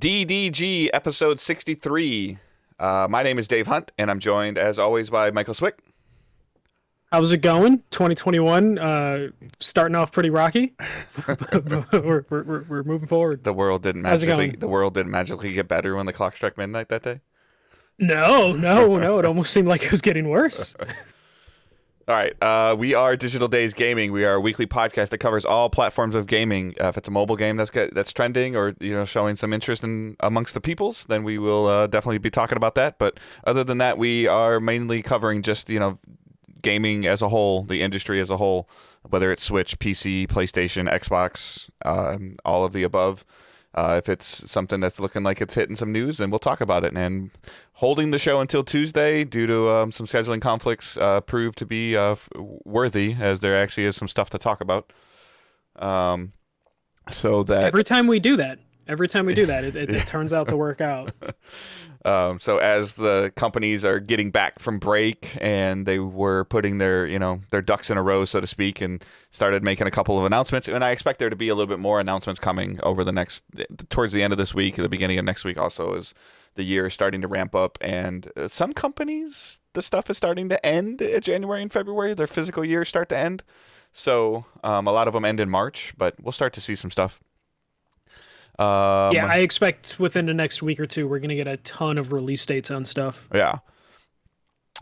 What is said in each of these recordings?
DDG episode 63. My name is Dave Hunt, and I'm joined, as always, by Michael Swick. How's it going? 2021, starting off pretty rocky. we're moving forward. The world didn't How's it magically. going? The world didn't magically get better when the clock struck midnight that day. No. It almost seemed like it was getting worse. All right, we are Digital Days Gaming. We are a weekly podcast that covers all platforms of gaming. If it's a mobile game that's trending or showing some interest in amongst the peoples, then we will definitely be talking about that. But other than that, we are mainly covering just gaming as a whole, the industry as a whole, whether it's Switch, PC, PlayStation, Xbox, all of the above. If it's something that's looking like it's hitting some news, then we'll talk about it. And holding the show until Tuesday due to some scheduling conflicts proved to be worthy, as there actually is some stuff to talk about. So that Every time we do that, it turns out to work out. So as the companies are getting back from break and they were putting their ducks in a row, so to speak, and started making a couple of announcements, and I expect there to be a little bit more announcements coming over towards the end of this week, the beginning of next week also, as the year is starting to ramp up. And some companies, the stuff is starting to end at January and February. Their physical years start to end. So a lot of them end in March, but we'll start to see some stuff. I expect within the next week or two, we're going to get a ton of release dates on stuff. Yeah.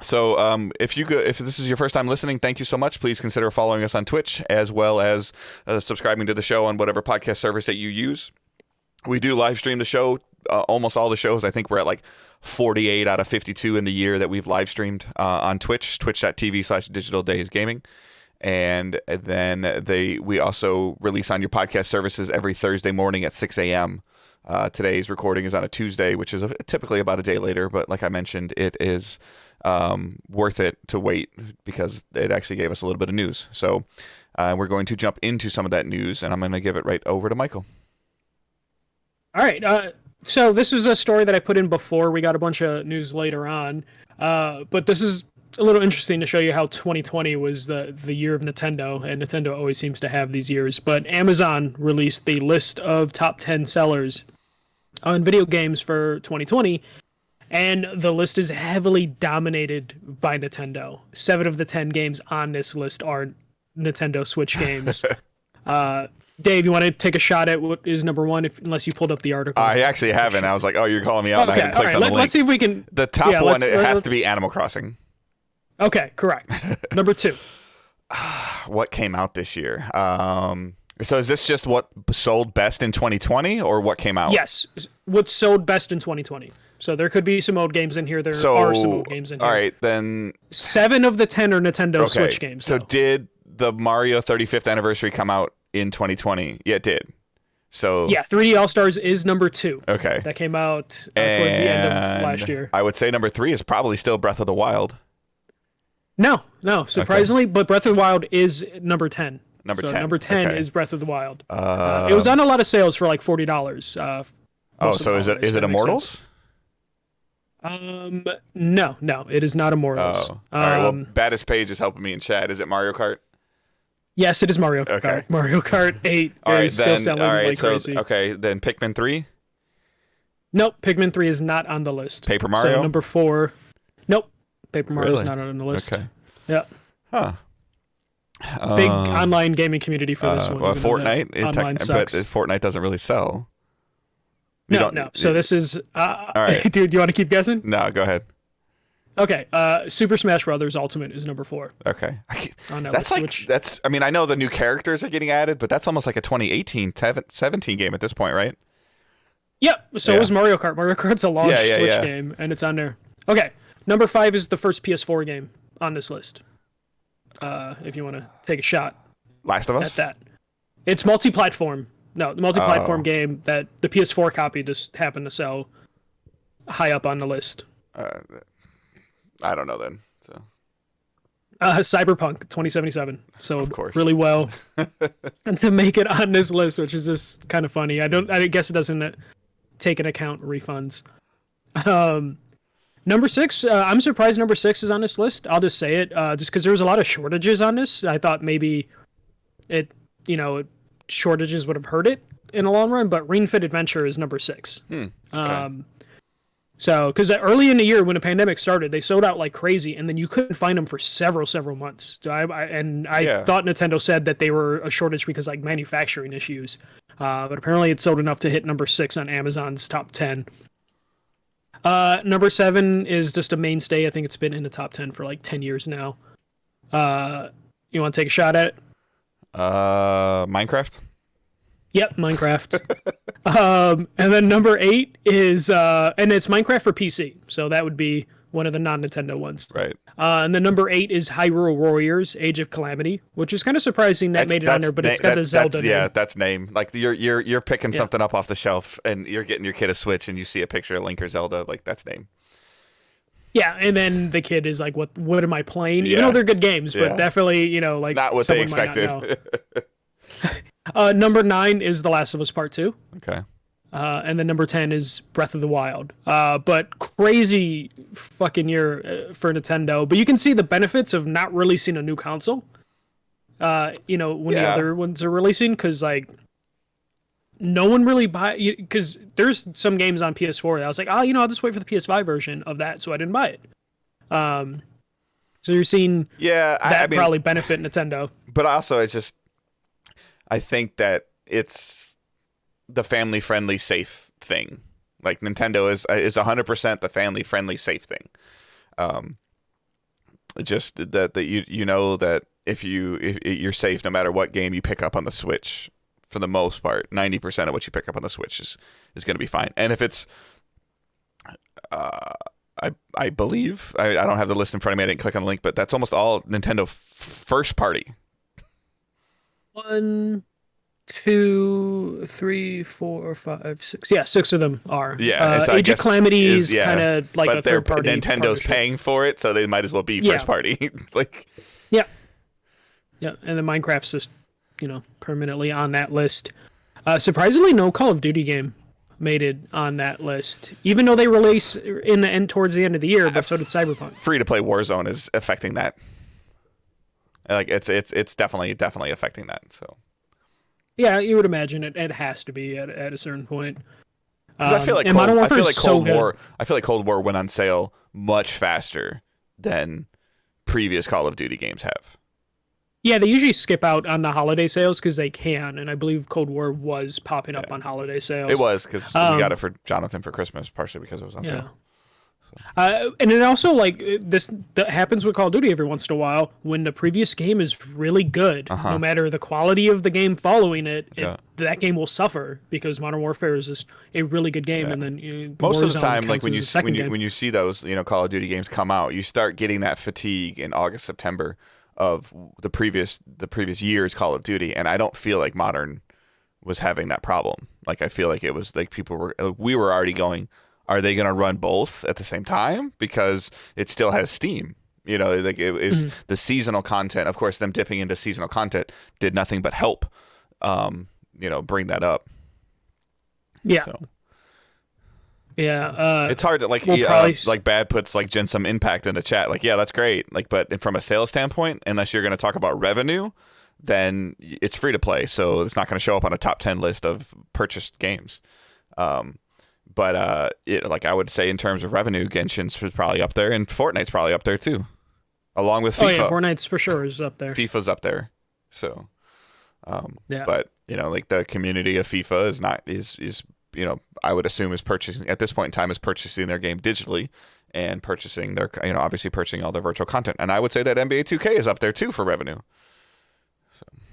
So if this is your first time listening, thank you so much. Please consider following us on Twitch, as well as subscribing to the show on whatever podcast service that you use. We do live stream the show, almost all the shows. I think we're at like 48 out of 52 in the year that we've live streamed on Twitch, twitch.tv/digitaldaysgaming. And then we also release on your podcast services every Thursday morning at 6 a.m. Today's recording is on a Tuesday, which is typically about a day later. But like I mentioned, it is worth it to wait because it actually gave us a little bit of news. So we're going to jump into some of that news, and I'm going to give it right over to Michael. All right. So this is a story that I put in before. We got a bunch of news later on. But this is a little interesting to show you how 2020 was the year of Nintendo, and Nintendo always seems to have these years. But Amazon released the list of top 10 sellers on video games for 2020, and the list is heavily dominated by Nintendo. 7 of the 10 games on this list are Nintendo Switch games. Dave, you want to take a shot at what is number one, unless you pulled up the article? I actually haven't. I was like, oh, you're calling me out, and I hadn't clicked on the link. Let's see if we can... The top one, it has to be Animal Crossing. Okay, correct. Number 2. What came out this year? So is this just what sold best in 2020, or what came out? Yes, what sold best in 2020. So there could be some old games in here. Are some old games in here. All right, then 7 of the 10 are Nintendo Switch games. So did the Mario 35th anniversary come out in 2020? Yeah, it did. So yeah, 3D All-Stars is number 2. Okay. That came out towards the end of last year. I would say number 3 is probably still Breath of the Wild. No, surprisingly, but Breath of the Wild is number 10. Number so 10. Number 10 is Breath of the Wild. It was on a lot of sales for like $40. So is it Immortals? No, it is not Immortals. Oh. All right, well, Baddest Page is helping me in chat. Is it Mario Kart? Yes, it is Mario Kart. Okay. Mario Kart 8 is still selling like crazy. Okay, then Pikmin 3? Nope, Pikmin 3 is not on the list. Paper Mario? So number 4. Nope, Paper Mario is Really? not on the list. Okay. Yeah. Huh. Big online gaming community for this one. Well, Fortnite, online but sucks. Fortnite doesn't really sell. No. So this is... all right. Dude, do you want to keep guessing? No, go ahead. Okay. Super Smash Brothers Ultimate is number 4. Okay. On that That's list, I mean, I know the new characters are getting added, but that's almost like a 2018, 17 game at this point, right? Yep. So it was Mario Kart. Mario Kart's a launch Switch game, and it's on there. Okay. Number 5 is the first PS4 game on this list. If you want to take a shot. Last of Us? At that. It's multi-platform. No, the multi-platform game that the PS4 copy just happened to sell high up on the list. I don't know then. So Cyberpunk 2077 sold really well and to make it on this list, which is just kind of funny. I guess it doesn't take into account refunds. Number 6, I'm surprised number 6 is on this list. I'll just say it, just because there was a lot of shortages on this. I thought maybe shortages would have hurt it. in the long run, but Ring Fit Adventure is number 6. Okay. So, because early in the year when the pandemic started, they sold out like crazy, and then you couldn't find them for several months. So I thought Nintendo said that they were a shortage because like manufacturing issues, but apparently it sold enough to hit number 6 on Amazon's top 10. Number 7 is just a mainstay. I think it's been in the top 10 for like 10 years now. You want to take a shot at it? Minecraft. Yep, Minecraft. And then number 8 is and it's Minecraft for PC, so that would be one of the non-Nintendo ones. Right. And then number 8 is Hyrule Warriors: Age of Calamity, which is kind of surprising that made it on there, but it's got the Zelda name. Yeah, that's name. Like you're picking something up off the shelf, and you're getting your kid a Switch, and you see a picture of Link or Zelda. Like that's name. Yeah, and then the kid is like, "What am I playing?" Even though they're good games, but definitely, like not what they expected. Number 9 is The Last of Us Part 2. Okay. And then number 10 is Breath of the Wild. But crazy fucking year for Nintendo. But you can see the benefits of not releasing a new console. When the other ones are releasing, because like no one really because there's some games on PS4 that I was like, I'll just wait for the PS5 version of that, so I didn't buy it. So you're seeing that probably benefit Nintendo. But also, I think that it's the family-friendly, safe thing. Like Nintendo is 100% the family-friendly, safe thing. Just that you know that if you're safe no matter what game you pick up on the Switch, for the most part, 90% of what you pick up on the Switch is going to be fine. And if it's, I believe I don't have the list in front of me. I didn't click on the link, but that's almost all Nintendo first party. 1, 2, 3, 4, 5, 6. Yeah, 6 of them are. Yeah, so Age of Calamity is kind of like a third party. Nintendo's paying for it, so they might as well be first party. Like, yeah, and then Minecraft's just permanently on that list. Surprisingly, no Call of Duty game made it on that list, even though they release in the end towards the end of the year. But so did Cyberpunk. Free to play Warzone is affecting that. Like it's definitely affecting that. So yeah, you would imagine it has to be at a certain point. Because I feel like Cold War went on sale much faster than previous Call of Duty games have. Yeah, they usually skip out on the holiday sales because they can, and I believe Cold War was popping up on holiday sales. It was because we got it for Jonathan for Christmas, partially because it was on sale. And it also that happens with Call of Duty every once in a while when the previous game is really good. No matter the quality of the game following it, that game will suffer because Modern Warfare is just a really good game. And then most of the time, like when you see those Call of Duty games come out, you start getting that fatigue in August, September of the previous year's Call of Duty, and I don't feel like Modern was having that problem. Like I feel like it was like we were already going, are they going to run both at the same time? Because it still has Steam. Like it was the seasonal content. Of course, them dipping into seasonal content did nothing but help, bring that up. Yeah. So. Yeah. It's hard to like Bad puts like Some Impact in the chat. Like, yeah, that's great. Like, but from a sales standpoint, unless you're going to talk about revenue, then it's free to play. So it's not going to show up on a top 10 list of purchased games. But I would say in terms of revenue, Genshin's probably up there, and Fortnite's probably up there too, along with FIFA. Oh yeah, Fortnite's for sure is up there. FIFA's up there, so But like the community of FIFA is I would assume is purchasing at this point in time is purchasing their game digitally and purchasing their obviously purchasing all their virtual content, and I would say that NBA 2K is up there too for revenue.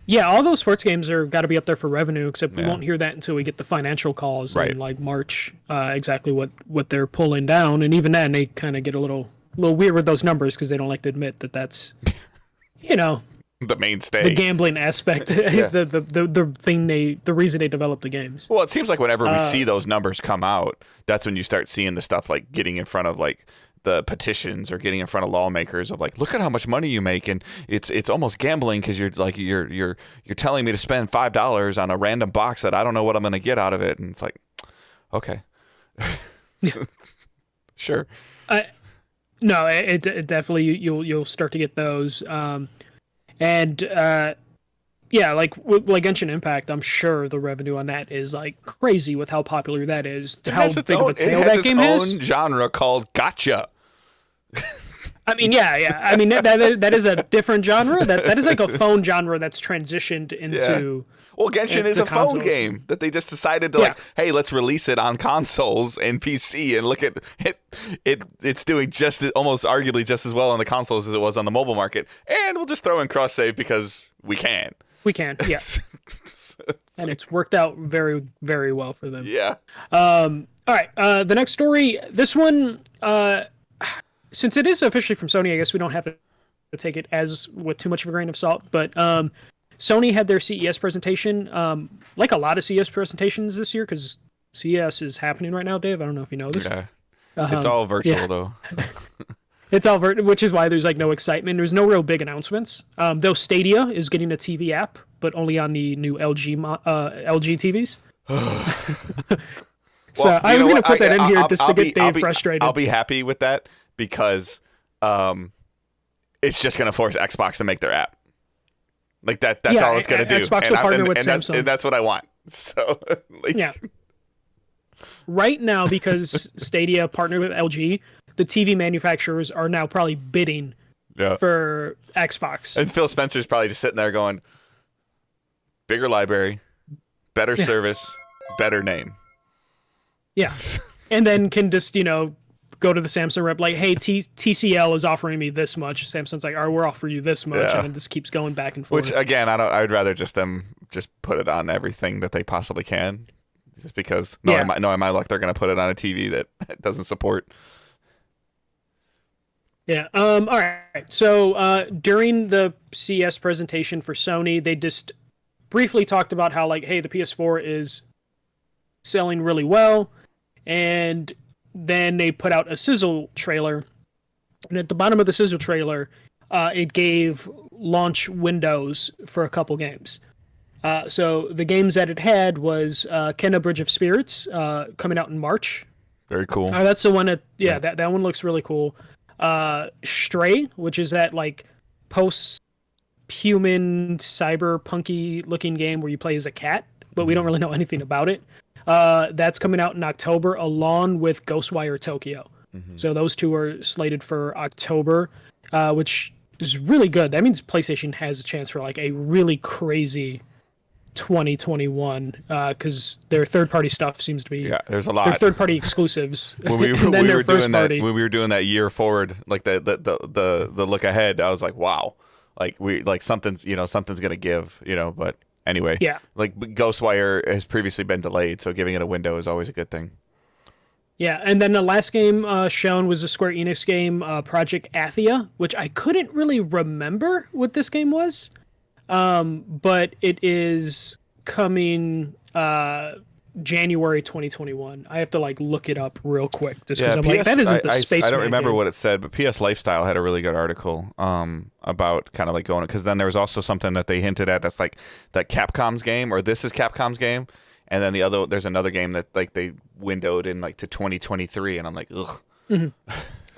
Yeah, all those sports games are got to be up there for revenue, except we won't hear that until we get the financial calls in like March, exactly what they're pulling down. And even then, they kind of get a little weird with those numbers because they don't like to admit that that's, the mainstay, the gambling aspect, the thing the reason they developed the games. Well, it seems like whenever we see those numbers come out, that's when you start seeing the stuff like getting in front of like the petitions or getting in front of lawmakers of like, look at how much money you make, and it's almost gambling because you're like you're telling me to spend $5 on a random box that I don't know what I'm going to get out of it, and it's like, okay, sure. No, it definitely you'll start to get those, and yeah, like Genshin Impact, I'm sure the revenue on that is like crazy with how popular that is, how big of a tail that game has. It has its own genre called gotcha. I mean, yeah. I mean, that is a different genre. That is like a phone genre that's transitioned into. Well, Genshin is a phone game that they just decided to hey, let's release it on consoles and PC, and look at it. It's doing almost arguably just as well on the consoles as it was on the mobile market, and we'll just throw in cross save because we can. We can, yes. And it's worked out very, very well for them. Yeah. All right. The next story. This one, since it is officially from Sony, I guess we don't have to take it as with too much of a grain of salt. But Sony had their CES presentation, like a lot of CES presentations this year, because CES is happening right now, Dave. I don't know if you know this. Yeah. It's all virtual, though. It's all which is why there's like no excitement. There's no real big announcements. Though Stadia is getting a TV app, but only on the new LG TVs. So Well, I was going to put that in here just to get Dave frustrated. I'll be happy with that because it's just going to force Xbox to make their app. Like that's all it's going to do. Xbox will partner with Samsung. And that's what I want. So yeah. Right now, because Stadia partnered with LG, the TV manufacturers are now probably bidding for Xbox. And Phil Spencer's probably just sitting there going, bigger library, better service, better name. Yeah. And then can just, go to the Samsung rep like, hey, TCL is offering me this much. Samsung's like, all right, we'll offer you this much. And it just keeps going back and forth. Which, again, I'd rather them just put it on everything that they possibly can. Just because, knowing my luck, they're going to put it on a TV that doesn't support. Yeah. All right. So during the CS presentation for Sony, they just briefly talked about how, like, hey, the PS4 is selling really well. And then they put out a sizzle trailer. And at the bottom of the sizzle trailer, it gave launch windows for a couple games. So the games that it had was Kena Bridge of Spirits coming out in March. Very cool. That's the one that one looks really cool. Stray, which is that like post-human cyberpunky looking game where you play as a cat, but we don't really know anything about it. That's coming out in October along with Ghostwire Tokyo. Mm-hmm. So those two are slated for October, which is really good. That means PlayStation has a chance for like a really crazy 2021 because their third-party stuff seems to be there's a lot. Their third-party exclusives. When we were doing that year forward, like the look ahead, I was like, wow, like something's gonna give, but anyway, like Ghostwire has previously been delayed, so giving it a window is always a good thing. Yeah, and then the last game shown was a Square Enix game, Project Athia, which I couldn't really remember what this game was. But it is coming January 2021. I have to look it up real quick just because that isn't the Space. I don't remember what it said, but PS Lifestyle had a really good article about kind of going, because then there was also something that they hinted at that's like that Capcom's game, or this is Capcom's game, and then there's another game that they windowed in to 2023, and I'm like, ugh. Mm-hmm.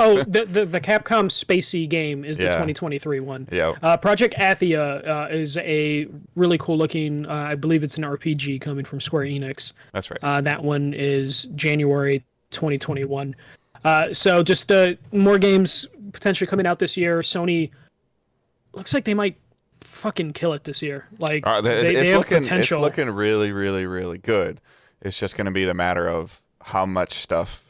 Oh, the Capcom Spacey game is the 2023 one. Yeah. Project Athia is a really cool looking, I believe it's an RPG coming from Square Enix. That's right. That one is January 2021. So just more games potentially coming out this year. Sony looks like they might fucking kill it this year. They have potential. It's looking really, really, really good. It's just going to be the matter of how much stuff.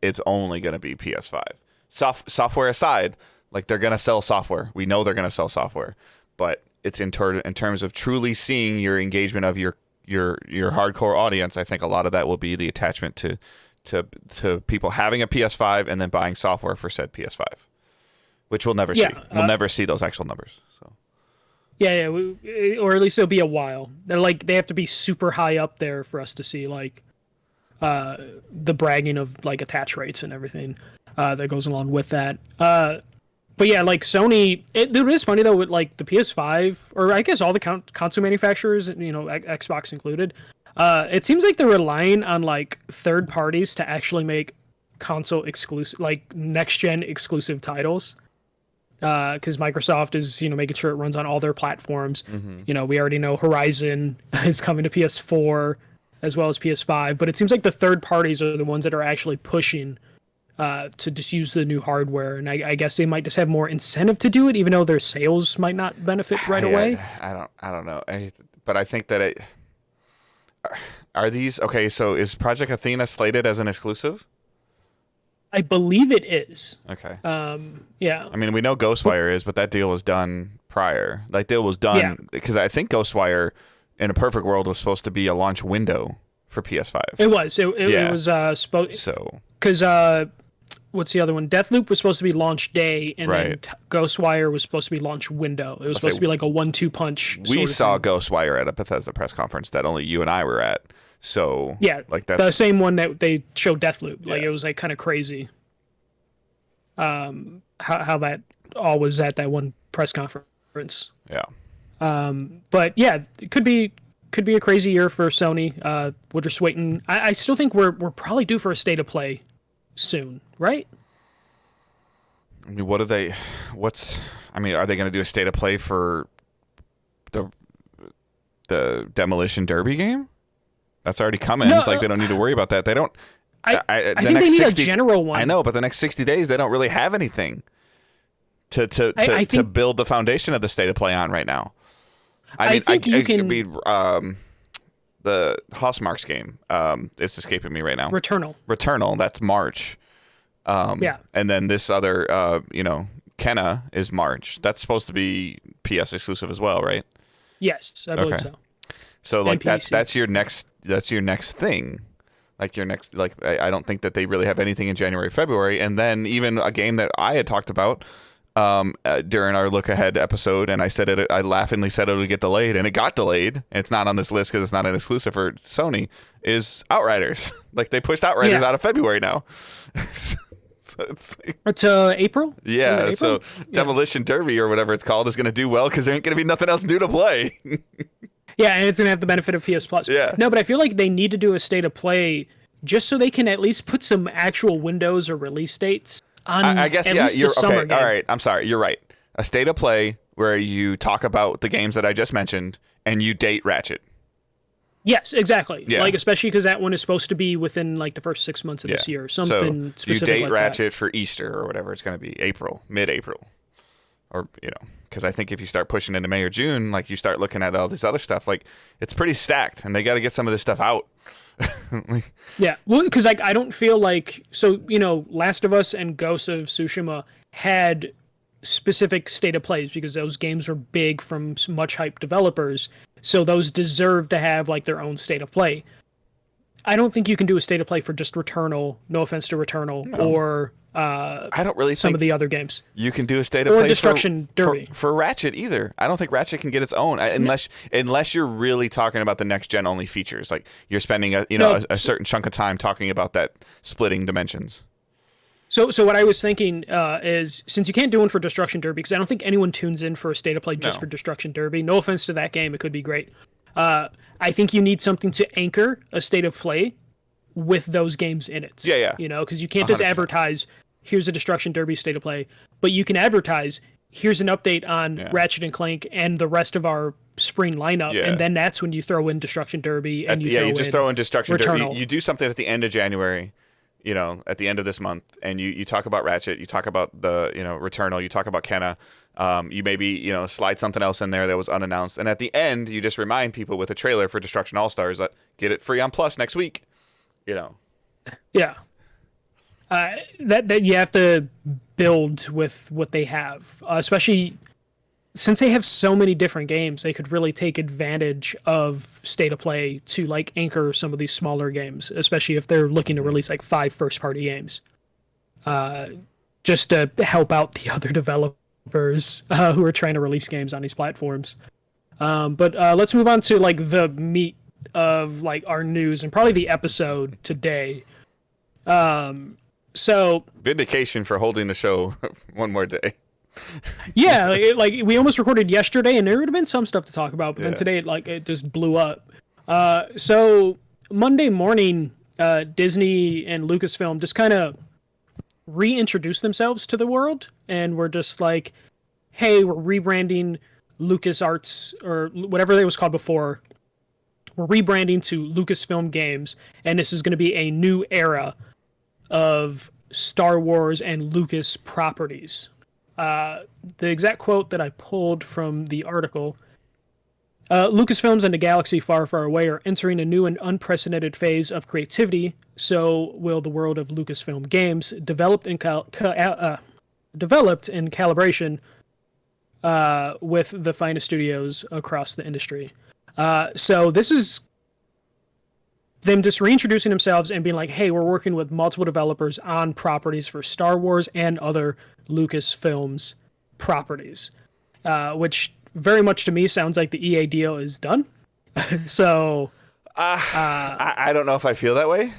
It's only going to be PS5. Software aside, they're going to sell software. We know they're going to sell software, but it's in terms of truly seeing your engagement of your hardcore audience. I think a lot of that will be the attachment to people having a PS5 and then buying software for said PS5, which we'll never see. We'll never see those actual numbers. So. Yeah, or at least it'll be a while. They have to be super high up there for us to see the bragging of attach rates and everything that goes along with that. But yeah, Sony, it is funny though with the PS5, or I guess all the console manufacturers, Xbox included. It seems like they're relying on third parties to actually make console exclusive, next gen exclusive titles. because Microsoft is making sure it runs on all their platforms. Mm-hmm. We already know Horizon is coming to PS4 as well as PS5, but it seems like the third parties are the ones that are actually pushing to just use the new hardware, and I guess they might just have more incentive to do it, even though their sales might not benefit right away. I don't know. But I think that are these okay? So is Project Athena slated as an exclusive? I believe it is. Okay. Yeah. I mean, we know Ghostwire is, but that deal was done prior. Like, deal was done because I think Ghostwire, in a perfect world, was supposed to be a launch window for PS5. It was. It was supposed. So. Because what's the other one? Deathloop was supposed to be launch day, and then Ghostwire was supposed to be launch window. It was supposed to be like a 1-2 punch. We saw Ghostwire at a Bethesda press conference that only you and I were at. So yeah, like that's the same one that they showed Deathloop. Like it was like kind of crazy. How that all was at that one press conference. Yeah. But yeah, it could be a crazy year for Sony. We're just waiting. I still think we're probably due for a state of play soon, right? I mean, are they going to do a state of play for the Demolition Derby game? That's already coming. No, it's like they don't need to worry about that. They don't. I think they need a general one. I know, but the next 60 days they don't really have anything to build the foundation of the state of play on right now. I mean, the Housemarks game. It's escaping me right now. Returnal. That's March. And then this other, Kenna is March. That's supposed to be PS exclusive as well, right? Yes, I believe so. So like that's your next thing. Like I don't think that they really have anything in January, February, and then even a game that I had talked about during our look ahead episode, and I laughingly said it would get delayed, and it got delayed, and it's not on this list because it's not an exclusive for Sony, is Outriders. Like they pushed Outriders out of February now. So it's like, April? Yeah, April? So Demolition Derby or whatever it's called is going to do well because there ain't going to be nothing else new to play. Yeah, and it's going to have the benefit of PS Plus. Yeah. No, but I feel like they need to do a state of play just so they can at least put some actual windows or release dates on I guess, at least you're the summer okay. game. All right, I'm sorry. You're right. A state of play where you talk about the games that I just mentioned and you date Ratchet. Yes, exactly. Yeah. Like, especially because that one is supposed to be within like the first 6 months of this year. Something so specific you date like Ratchet for Easter or whatever it's going to be, mid-April. Or, because I think if you start pushing into May or June, like you start looking at all this other stuff, like it's pretty stacked and they got to get some of this stuff out. Yeah, well, because like I don't feel like Last of Us and Ghost of Tsushima had specific state of plays because those games were big from much hyped developers, so those deserve to have like their own state of play. I don't think you can do a state of play for just Returnal. No offense to Returnal or I don't really some think of the other games. You can do a state of play Destruction Derby for Ratchet either. I don't think Ratchet can get its own unless you're really talking about the next gen only features. Like you're spending a certain chunk of time talking about that splitting dimensions. So what I was thinking is since you can't do one for Destruction Derby because I don't think anyone tunes in for a state of play just for Destruction Derby. No offense to that game, it could be great. I think you need something to anchor a state of play with those games in it. Yeah. Because you can't just 100%. advertise, here's a Destruction Derby state of play, but you can advertise, here's an update on Ratchet and Clank and the rest of our spring lineup, and then that's when you throw in Destruction Derby and you just throw in Destruction Returnal. Derby. You do something at the end of January, at the end of this month, and you talk about Ratchet, you talk about the Returnal, you talk about Kenna. You maybe slide something else in there that was unannounced, and at the end you just remind people with a trailer for Destruction All Stars that get it free on Plus next week. Yeah. That you have to build with what they have, especially since they have so many different games. They could really take advantage of state of play to like anchor some of these smaller games, especially if they're looking to release like 5 first-party games, just to help out the other developers who are trying to release games on these platforms. But let's move on to like the meat of like our news and probably the episode today. So vindication for holding the show one more day. Yeah, like we almost recorded yesterday and there would have been some stuff to talk about, but then today it just blew up. So Monday morning, Disney and Lucasfilm just kind of reintroduced themselves to the world and were just like, hey, we're rebranding LucasArts or whatever it was called before. We're rebranding to Lucasfilm Games, and this is going to be a new era of Star Wars and Lucas properties. The exact quote that I pulled from the article: Lucasfilms and the galaxy far, far away are entering a new and unprecedented phase of creativity. So will the world of Lucasfilm Games, developed in calibration with the finest studios across the industry. So this is them just reintroducing themselves and being like, hey, we're working with multiple developers on properties for Star Wars and other Lucasfilms properties, which very much to me sounds like the EA deal is done. So I don't know if I feel that way.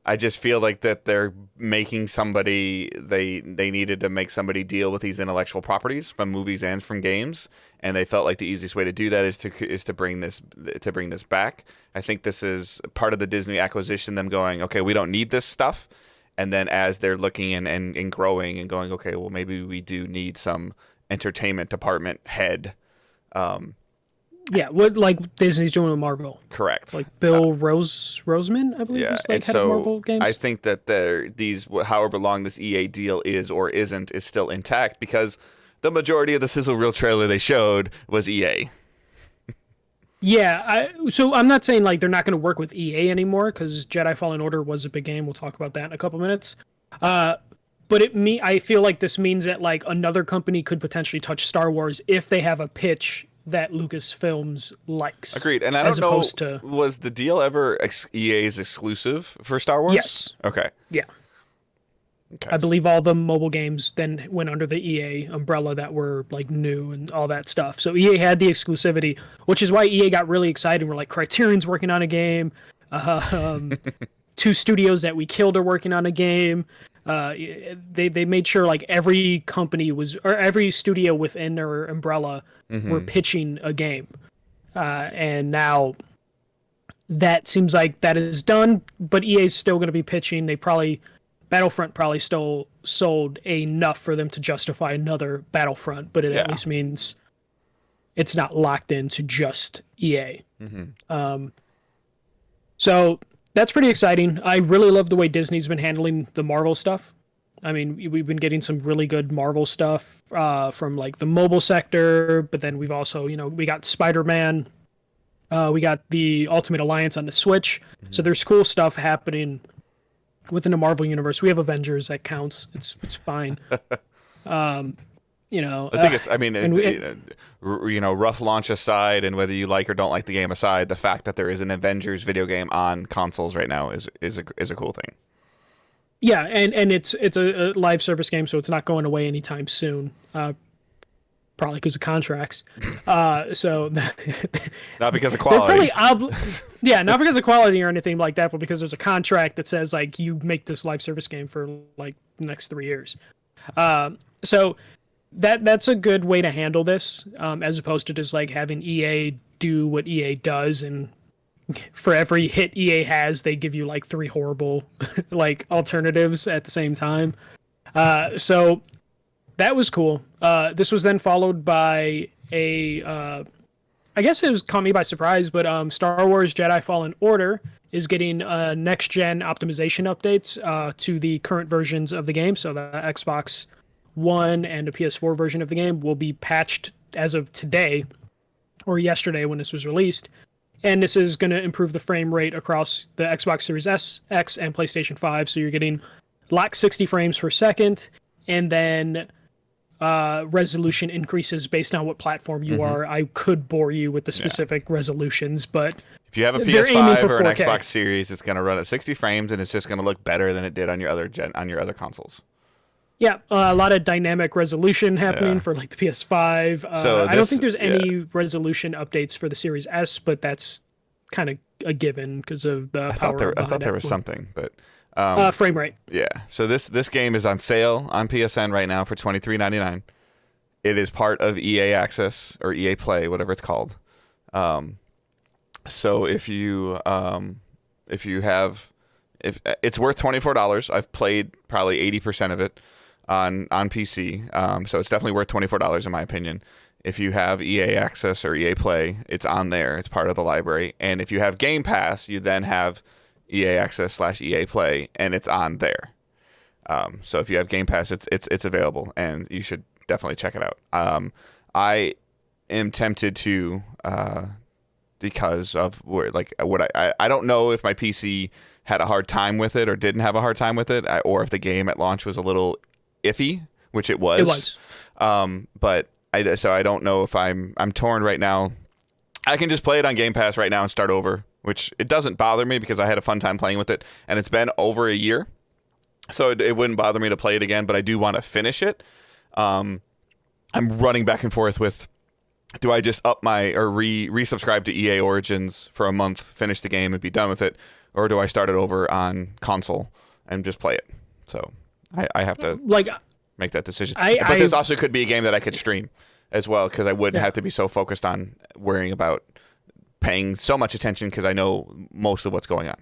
I just feel like that they're making somebody, they needed to make somebody deal with these intellectual properties from movies and from games, and they felt like the easiest way to do that is to bring this back. I think this is part of the Disney acquisition, them going, okay, we don't need this stuff, and then as they're looking and growing and going, okay, well, maybe we do need some entertainment department head. Yeah, what like Disney's doing with Marvel. Correct. Like Bill Roseman, I believe, is like head of Marvel Games. I think that these, however long this EA deal is or isn't, is still intact because the majority of the sizzle reel trailer they showed was EA. Yeah, so I'm not saying like they're not going to work with EA anymore because Jedi Fallen Order was a big game. We'll talk about that in a couple minutes. But I feel like this means that like another company could potentially touch Star Wars if they have a pitch that Lucasfilms likes. Agreed. And I don't know, was the deal ever EA's exclusive for Star Wars? Yes. Okay. Yeah. Okay. I believe all the mobile games then went under the EA umbrella that were like new and all that stuff. So EA had the exclusivity, which is why EA got really excited. We're like, Criterion's working on a game. 2 studios that we killed are working on a game. They made sure like every company was, or every studio within their umbrella were pitching a game. And now that seems like that is done, but EA's still going to be pitching. Battlefront probably still sold enough for them to justify another Battlefront, but it at least means it's not locked into just EA. So that's pretty exciting. I really love the way Disney's been handling the Marvel stuff. I mean, we've been getting some really good Marvel stuff from like the mobile sector, but then we've also, we got Spider-Man. We got the Ultimate Alliance on the Switch. So there's cool stuff happening within the Marvel universe. We have Avengers, that counts. It's fine. I think it's, I mean, rough launch aside, and whether you like or don't like the game aside, the fact that there is an Avengers video game on consoles right now is a cool thing. Yeah, and it's a live service game, so it's not going away anytime soon. Probably because of contracts. So not because of quality. Not because of quality or anything like that, but because there's a contract that says like you make this live service game for like the next 3 years. So that's a good way to handle this, as opposed to just like having EA do what EA does, and for every hit EA has, they give you like 3 horrible like alternatives at the same time. So that was cool. This was then followed by I guess it was caught me by surprise, but Star Wars Jedi Fallen Order is getting next-gen optimization updates to the current versions of the game. So the Xbox One and the PS4 version of the game will be patched as of today or yesterday when this was released. And this is going to improve the frame rate across the Xbox Series S, X, and PlayStation 5. So you're getting locked 60 frames per second, and then resolution increases based on what platform you are. I could bore you with the specific resolutions, but if you have a PS5 or an Xbox Series, it's going to run at 60 frames, and it's just going to look better than it did on your other consoles. Yeah, a lot of dynamic resolution happening for like the PS5. I don't think there's any resolution updates for the Series S, but that's kind of a given because of the power. I thought there was something, but frame rate. Yeah. So this game is on sale on PSN right now for $23.99. It is part of EA Access or EA Play, whatever it's called. So if it's worth $24. I've played probably 80% of it. on PC. So it's definitely worth $24 in my opinion. If you have EA Access or EA Play, it's on there. It's part of the library. And if you have Game Pass, you then have EA Access / EA Play, and it's on there. So if you have Game Pass, it's available, and you should definitely check it out. I am tempted to because of what I don't know if my PC had a hard time with it or didn't have a hard time with it, or if the game at launch was a little iffy, which it was. It was. But I don't know if I'm torn right now. I can just play it on Game Pass right now and start over, which it doesn't bother me because I had a fun time playing with it, and it's been over a year. So it wouldn't bother me to play it again, but I do want to finish it. I'm running back and forth with, do I just up my or resubscribe to EA Origins for a month, finish the game, and be done with it, or do I start it over on console and just play it? So I have to make that decision. But this also could be a game that I could stream as well, because I wouldn't have to be so focused on worrying about paying so much attention because I know most of what's going on.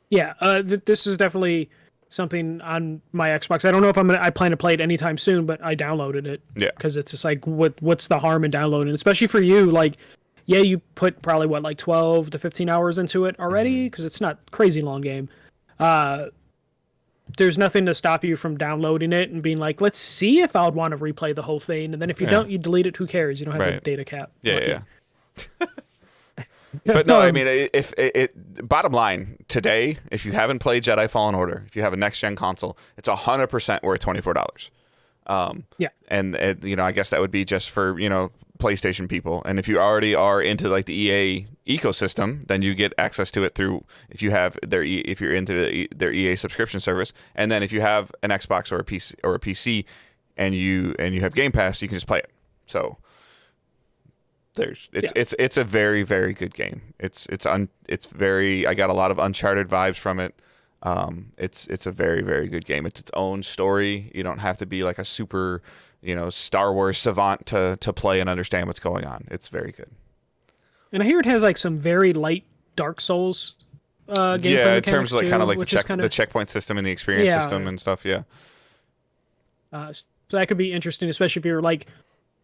Yeah, this is definitely something on my Xbox. I don't know if I plan to play it anytime soon, but I downloaded it. Yeah. Because it's just like, what's the harm in downloading? Especially for you, like, yeah, you put probably 12 to 15 hours into it already, because it's not a crazy long game. There's nothing to stop you from downloading it and being like, let's see if I would want to replay the whole thing. And then if you don't, you delete it. Who cares? You don't have a data cap. Yeah. But no, I mean, if bottom line today, if you haven't played Jedi Fallen Order, if you have a next gen console, it's 100% worth $24. And I guess that would be just for PlayStation people. And if you already are into like the EA ecosystem, then you get access to it through if you're into their EA subscription service. And then if you have an Xbox or a PC and you have Game Pass, you can just play it. So it's a very, very good game. It's very, I got a lot of Uncharted vibes from it. It's a very, very good game. It's its own story. You don't have to be like a super, Star Wars savant to play and understand what's going on. It's very good. And I hear it has like some very light Dark Souls gameplay in terms of like kind of like the checkpoint system and the experience system and stuff. Yeah. So that could be interesting, especially if you're like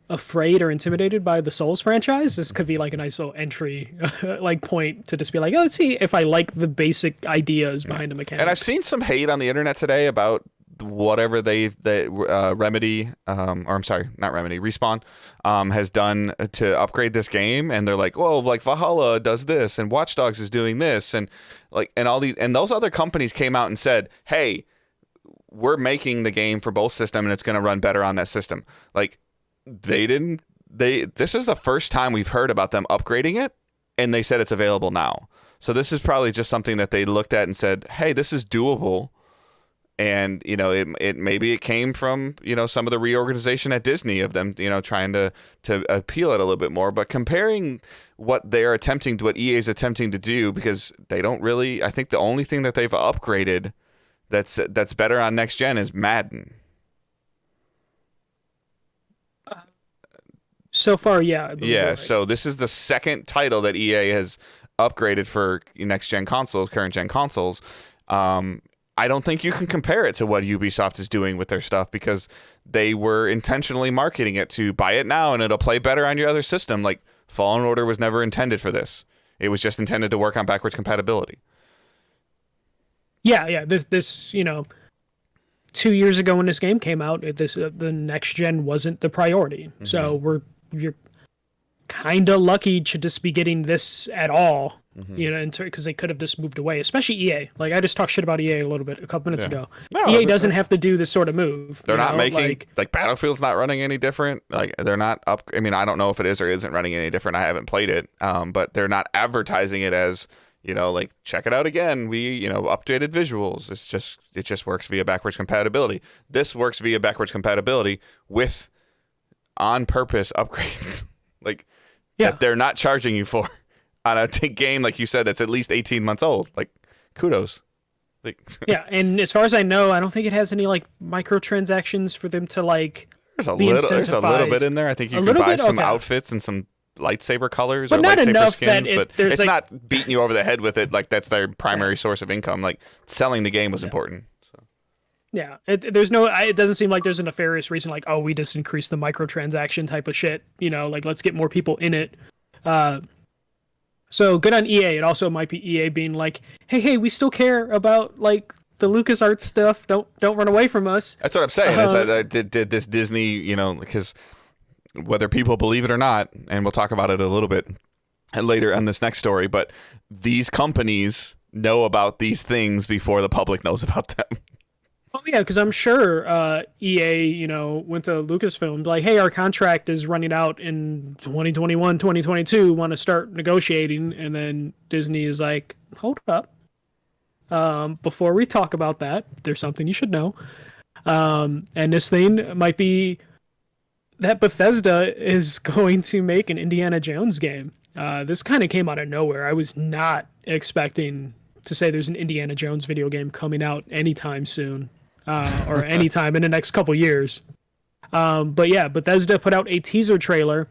afraid or intimidated by the Souls franchise. This could be like a nice little entry like point to just be like, let's see if I like the basic ideas behind the mechanics. And I've seen some hate on the internet today about whatever Remedy, or I'm sorry, not Remedy, Respawn has done to upgrade this game, and they're like, well, like Valhalla does this and Watch Dogs is doing this, and all these, and those other companies came out and said, hey, we're making the game for both system and it's going to run better on that system. Like, this is the first time we've heard about them upgrading it, and they said it's available now. So this is probably just something that they looked at and said, hey, this is doable. And, it maybe it came from, some of the reorganization at Disney of them, trying to appeal it a little bit more. But comparing what EA is attempting to do, because they don't really, I think the only thing that they've upgraded that's better on next gen is Madden. So far, yeah. Yeah, right. So this is the second title that EA has upgraded for next-gen consoles, current-gen consoles. I don't think you can compare it to what Ubisoft is doing with their stuff, because they were intentionally marketing it to buy it now and it'll play better on your other system. Like, Fallen Order was never intended for this. It was just intended to work on backwards compatibility. Yeah. This 2 years ago when this game came out, the next-gen wasn't the priority. Mm-hmm. So you're kind of lucky to just be getting this at all, because they could have just moved away, especially EA. Like, I just talked shit about EA a couple minutes ago. No, EA doesn't have to do this sort of move. They're not making, like Battlefield's not running any different. Like, they're not up. I mean, I don't know if it is or isn't running any different. I haven't played it. But they're not advertising it as, like, check it out again. We, updated visuals. It just works via backwards compatibility. This works via backwards compatibility with on purpose upgrades. That they're not charging you for on a game, like you said, that's at least 18 months old. Like, kudos. And as far as I know, I don't think it has any like microtransactions for them to like. There's a little bit in there. I think you can buy some outfits and some lightsaber colors or lightsaber skins, but it's not beating you over the head with it. Like, that's their primary source of income. Like, selling the game was important. So. Yeah, there's no. It doesn't seem like there's a nefarious reason, like, oh, we just increased the microtransaction type of shit. You know, like let's get more people in it. Uh, so good on EA. It also might be EA being like, hey, we still care about like the LucasArts stuff. Don't run away from us. That's what I'm saying. Is that did this Disney, you know, because whether people believe it or not, and we'll talk about it a little bit later on this next story, but these companies know about these things before the public knows about them. Oh yeah, because I'm sure EA, you know, went to Lucasfilm like, hey, our contract is running out in 2021, 2022. Want to start negotiating? And then Disney is like, hold up. Before we talk about that, there's something you should know. And this thing might be that Bethesda is going to make an Indiana Jones game. This kind of came out of nowhere. I was not expecting to say there's an Indiana Jones video game coming out anytime soon. Or anytime in the next couple years. But yeah, Bethesda put out a teaser trailer.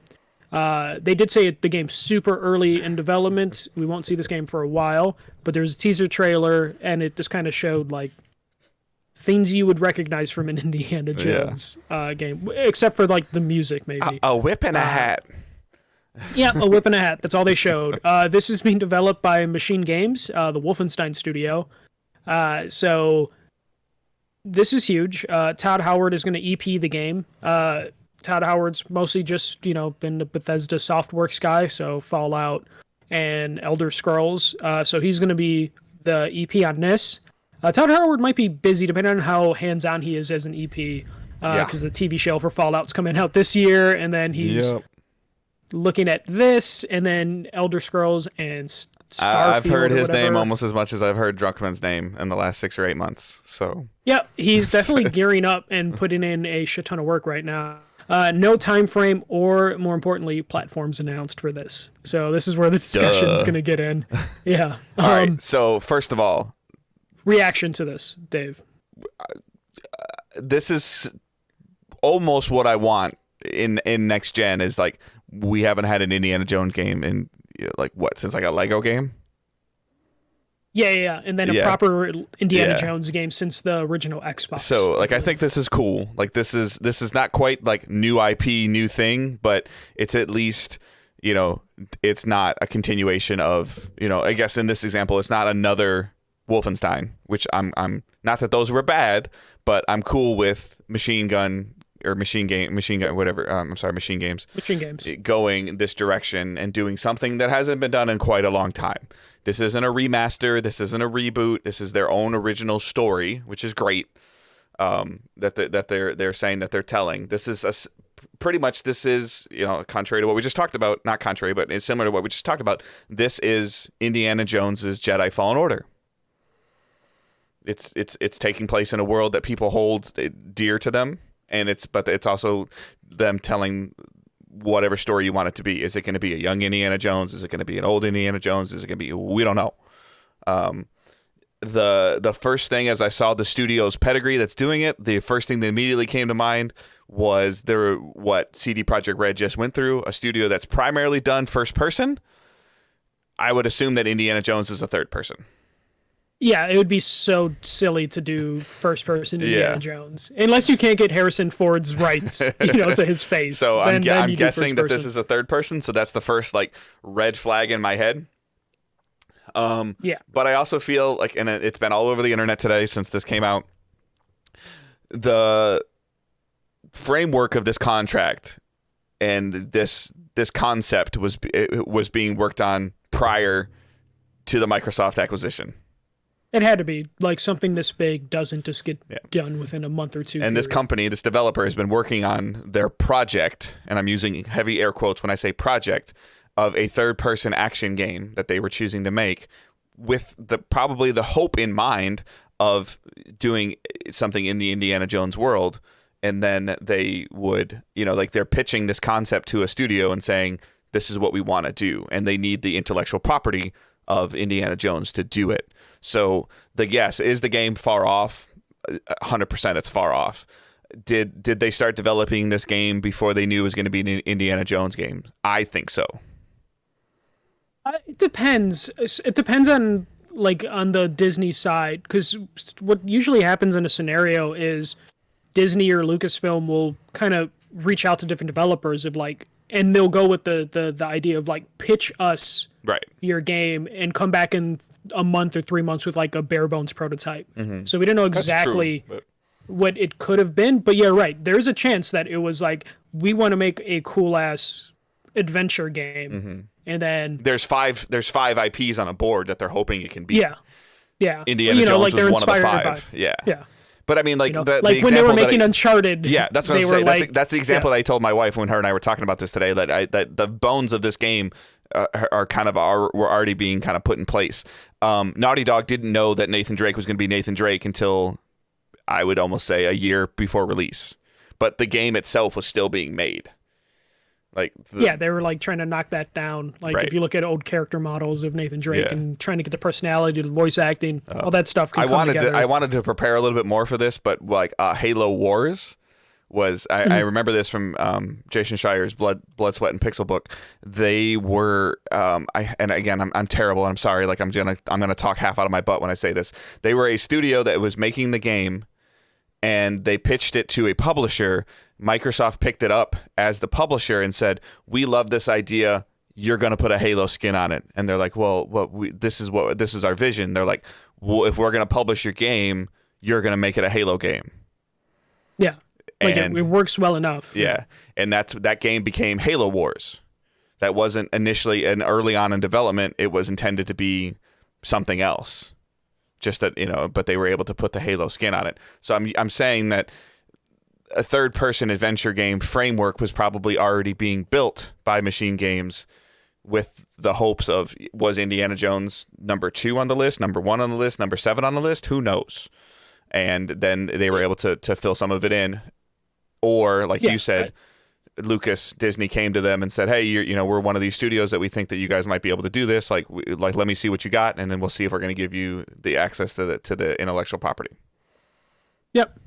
They did say the game's super early in development. We won't see this game for a while, but there's a teaser trailer, and it just kind of showed like things you would recognize from an Indiana Jones game, except for like the music, maybe. A whip and a hat. Yeah, a whip and a hat. That's all they showed. This is being developed by Machine Games, the Wolfenstein studio. So this is huge. Todd Howard is going to EP the game. Todd Howard's mostly just, you know, been the Bethesda Softworks guy, so Fallout and Elder Scrolls. So he's going to be the EP on this. Todd Howard might be busy depending on how hands-on he is as an EP, because the TV show for Fallout's coming out this year, and then he's looking at this, and then Elder Scrolls and Starfield. I've heard his name almost as much as I've heard Drunkman's name in the last 6 or 8 months. So yeah, he's definitely gearing up and putting in a shit ton of work right now. No time frame or, more importantly, platforms announced for this. So this is where the discussion is going to get in. Yeah. All right. So first of all, reaction to this, Dave. This is almost what I want in next gen. Is like, we haven't had an Indiana Jones game in like what, since like a Lego game. Yeah, and then a proper Indiana Jones game since the original Xbox. So like, I think this is cool. Like, this is not quite like new IP, new thing, but it's at least, you know, it's not a continuation of, you know, I guess in this example, it's not another Wolfenstein, which I'm not that those were bad, but I'm cool with Machine Games going this direction and doing something that hasn't been done in quite a long time. This isn't a remaster. This isn't a reboot. This is their own original story, which is great. That they're saying that they're telling. This is pretty much, this is, you know, contrary to what we just talked about. Not contrary, but it's similar to what we just talked about. This is Indiana Jones's Jedi Fallen Order. It's taking place in a world that people hold dear to them. And it's also them telling whatever story you want it to be. Is it going to be a young Indiana Jones? Is it going to be an old Indiana Jones? Is it going to be, we don't know. The first thing, as I saw the studio's pedigree that's doing it, the first thing that immediately came to mind was what CD Projekt Red just went through, a studio that's primarily done first person. I would assume that Indiana Jones is a third person. Yeah, it would be so silly to do first-person Indiana Jones, unless you can't get Harrison Ford's rights, you know, to his face. So I'm guessing that this is a third person. So that's the first like red flag in my head. But I also feel like, and it's been all over the internet today since this came out, the framework of this contract and this concept was being worked on prior to the Microsoft acquisition. It had to be. Like, something this big doesn't just get done within a month or two. And this company, this developer, has been working on their project, and I'm using heavy air quotes when I say project, of a third-person action game that they were choosing to make, with probably the hope in mind of doing something in the Indiana Jones world. And then they would, you know, like, they're pitching this concept to a studio and saying, this is what we want to do. And they need the intellectual property of Indiana Jones to do it. So is the game far off? 100% it's far off. Did they start developing this game before they knew it was going to be an Indiana Jones game? I think so. It depends. It depends on like on the Disney side, because what usually happens in a scenario is Disney or Lucasfilm will kind of reach out to different developers of like, and they'll go with the idea of like, pitch us Right. your game and come back in a month or 3 months with like a bare bones prototype. Mm-hmm. So we don't know That's exactly true, but... what it could have been, but yeah, right. There's a chance that it was like, we want to make a cool ass adventure game, Mm-hmm. and then There's five IPs on a board that they're hoping it can be. yeah. Indiana you know, Jones like they're was one of the inspired five. by, Yeah. But I mean, like, you know, the like when they were making Uncharted. Yeah, that's what I was were saying. like, That's the example that I told my wife when her and I were talking about this today. That the bones of this game are kind of were already being kind of put in place. Naughty Dog didn't know that Nathan Drake was going to be Nathan Drake until, I would almost say, a year before release. But the game itself was still being made. Like, they were like trying to knock that down. Like, right. if you look at old character models of Nathan Drake, Yeah. and trying to get the personality, the voice acting, all that stuff can come together. I wanted to prepare a little bit more for this, but like Halo Wars was, I remember this from Jason Schreier's Blood, Sweat, and Pixel book. They were, and again, I'm terrible. And I'm sorry. Like, I'm gonna talk half out of my butt when I say this. They were a studio that was making the game, and they pitched it to a publisher. Microsoft picked it up as the publisher and said, "We love this idea. You're going to put a Halo skin on it." And they're like, "Well, this is our vision." They're like, "Well, if we're going to publish your game, you're going to make it a Halo game." Yeah, like it works well enough. Yeah, and that game became Halo Wars. That wasn't initially and early on in development. It was intended to be something else. Just that, you know, but they were able to put the Halo skin on it. So I'm saying that a third-person adventure game framework was probably already being built by Machine Games with the hopes of, was Indiana Jones number 2 on the list, number 1 on the list, number 7 on the list? Who knows? And then they were able to fill some of it in. Or, like you said, Disney came to them and said, "Hey, we're one of these studios that we think that you guys might be able to do this. Like, let me see what you got, and then we'll see if we're going to give you the access to the intellectual property." Yep.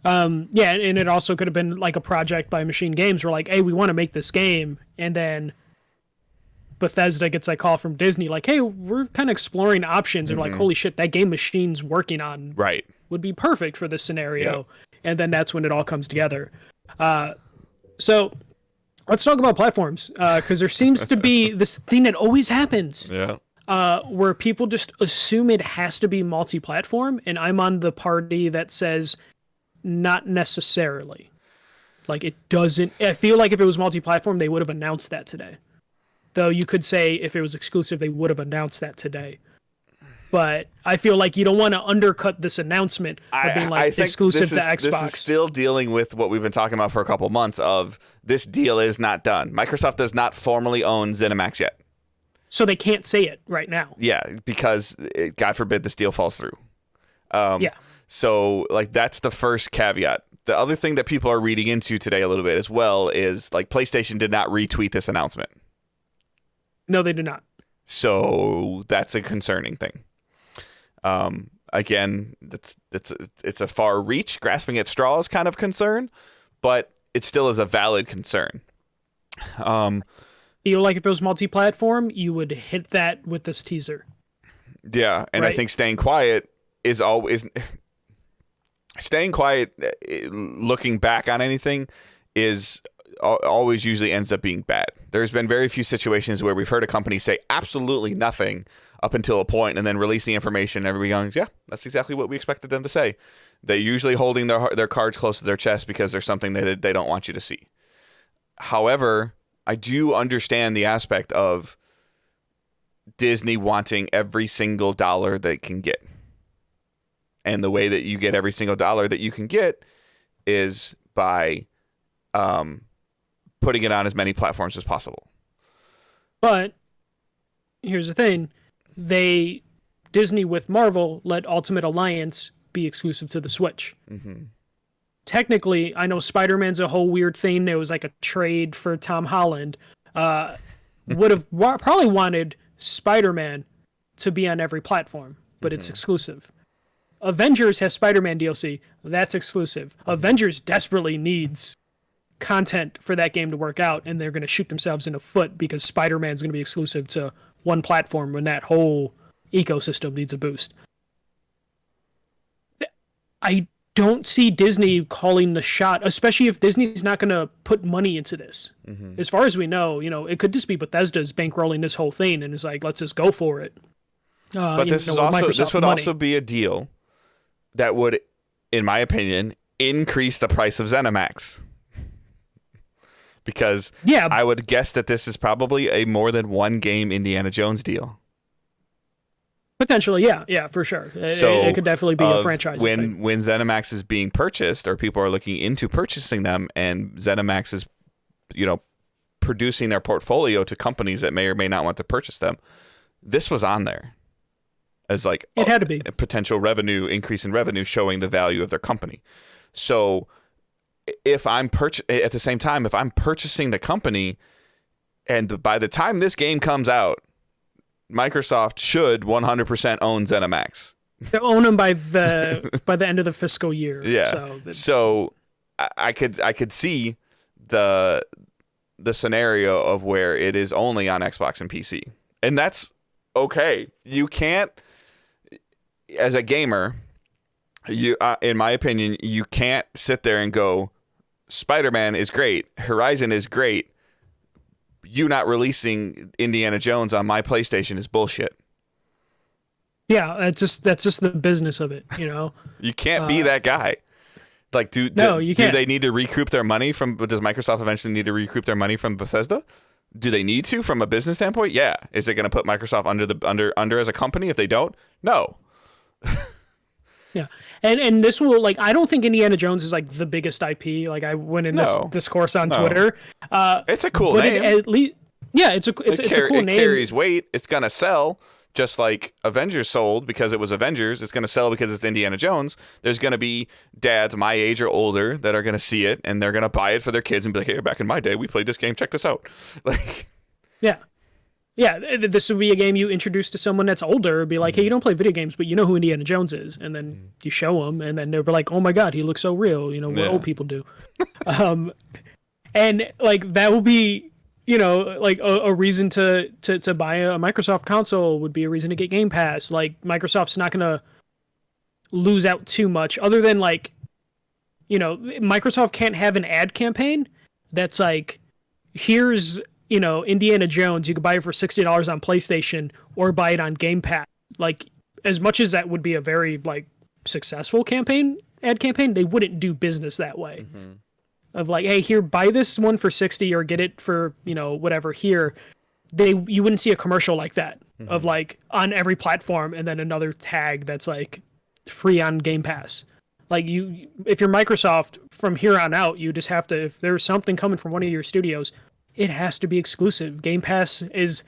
And it also could have been like a project by Machine Games where like, "Hey, we want to make this game," and then Bethesda gets a call from Disney like, "Hey, we're kind of exploring options," and like, "Holy shit, that game Machine's working on would be perfect for this scenario." Yep. And then that's when it all comes together. So let's talk about platforms, because there seems to be this thing that always happens. Where people just assume it has to be multi-platform, and I'm on the party that says not necessarily. Like, it doesn't. I feel like if it was multi-platform, they would have announced that today. Though you could say if it was exclusive, they would have announced that today. But I feel like you don't want to undercut this announcement of being like exclusive to Xbox. This is still dealing with what we've been talking about for a couple months of this deal is not done. Microsoft does not formally own ZeniMax yet. So they can't say it right now. Yeah, because God forbid this deal falls through. Yeah. So, like, that's the first caveat. The other thing that people are reading into today a little bit as well is, like, PlayStation did not retweet this announcement. No, they did not. So that's a concerning thing. Again, it's a far reach, grasping at straws kind of concern, but it still is a valid concern. Feel like if it was multi-platform, you would hit that with this teaser. Yeah, and I think staying quiet is always staying quiet. Looking back on anything is always usually ends up being bad. There's been very few situations where we've heard a company say absolutely nothing up until a point and then release the information and everybody going, yeah, that's exactly what we expected them to say. They're usually holding their cards close to their chest because there's something that they don't want you to see. However, I do understand the aspect of Disney wanting every single dollar they can get. And the way that you get every single dollar that you can get is by putting it on as many platforms as possible. But here's the thing. Disney with Marvel let Ultimate Alliance be exclusive to the Switch. Mm-hmm. Technically, I know Spider-Man's a whole weird thing. There was like a trade for Tom Holland. Would have probably wanted Spider-Man to be on every platform, but it's exclusive. Avengers has Spider-Man DLC. That's exclusive. Avengers desperately needs content for that game to work out, and they're going to shoot themselves in the foot because Spider-Man's going to be exclusive to one platform when that whole ecosystem needs a boost. I don't see Disney calling the shot, especially if Disney's not going to put money into this. As far as we know, it could just be Bethesda's bankrolling this whole thing and it's like, let's just go for it. But this would also be a deal that would, in my opinion, increase the price of ZeniMax. Because I would guess that this is probably a more than one game Indiana Jones deal. Potentially, yeah, for sure. So it could definitely be a franchise. When ZeniMax is being purchased, or people are looking into purchasing them, and ZeniMax is, producing their portfolio to companies that may or may not want to purchase them, this was on there as like it had to be a potential increase in revenue, showing the value of their company. So if I'm at the same time, if I'm purchasing the company, and by the time this game comes out, Microsoft should 100% own ZeniMax. They own them by the end of the fiscal year. Yeah. So I could see the scenario of where it is only on Xbox and PC, and that's okay. You can't, as a gamer, in my opinion, you can't sit there and go, Spider-Man is great, Horizon is great, you not releasing Indiana Jones on my PlayStation is bullshit. Yeah, that's just the business of it, You can't be that guy. Like, do they need to recoup their money from? Does Microsoft eventually need to recoup their money from Bethesda? Do they need to from a business standpoint? Yeah. Is it going to put Microsoft under as a company if they don't? No. Yeah. And this will, like, I don't think Indiana Jones is like the biggest IP. Like, I went in this discourse on Twitter. It's a cool name. At least, yeah, it's a cool name. It carries weight. It's gonna sell, just like Avengers sold because it was Avengers. It's gonna sell because it's Indiana Jones. There's gonna be dads my age or older that are gonna see it and they're gonna buy it for their kids and be like, "Hey, back in my day, we played this game. Check this out." Like, yeah, this would be a game you introduce to someone that's older. Be like, hey, you don't play video games, but you know who Indiana Jones is, and then you show them, and then they'll be like, oh my god, he looks so real. What old people do. And like that will be, like a reason to buy a Microsoft console would be a reason to get Game Pass. Like Microsoft's not gonna lose out too much, other than like, Microsoft can't have an ad campaign that's like, here's Indiana Jones, you could buy it for $60 on PlayStation or buy it on Game Pass. Like, as much as that would be a very like successful ad campaign, they wouldn't do business that way. Of like, hey, here, buy this one for 60 or get it for, whatever here. You wouldn't see a commercial like that of like on every platform and then another tag that's like free on Game Pass. Like if you're Microsoft, from here on out, you just have to, if there's something coming from one of your studios, it has to be exclusive. Game Pass is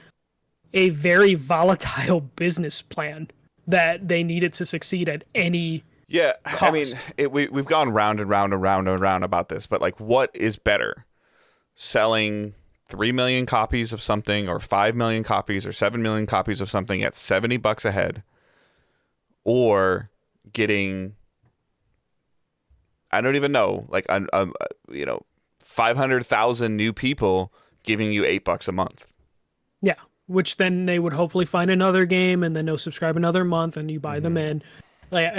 a very volatile business plan that they needed to succeed at any cost. I mean, we've gone round and round and round and round about this, but like, what is better? Selling 3 million copies of something, or 5 million copies, or 7 million copies of something at $70 a head, or getting, I don't even know, like 500,000 new people giving you $8 a month. Yeah, which then they would hopefully find another game, and then they'll subscribe another month, and you buy them in. Like,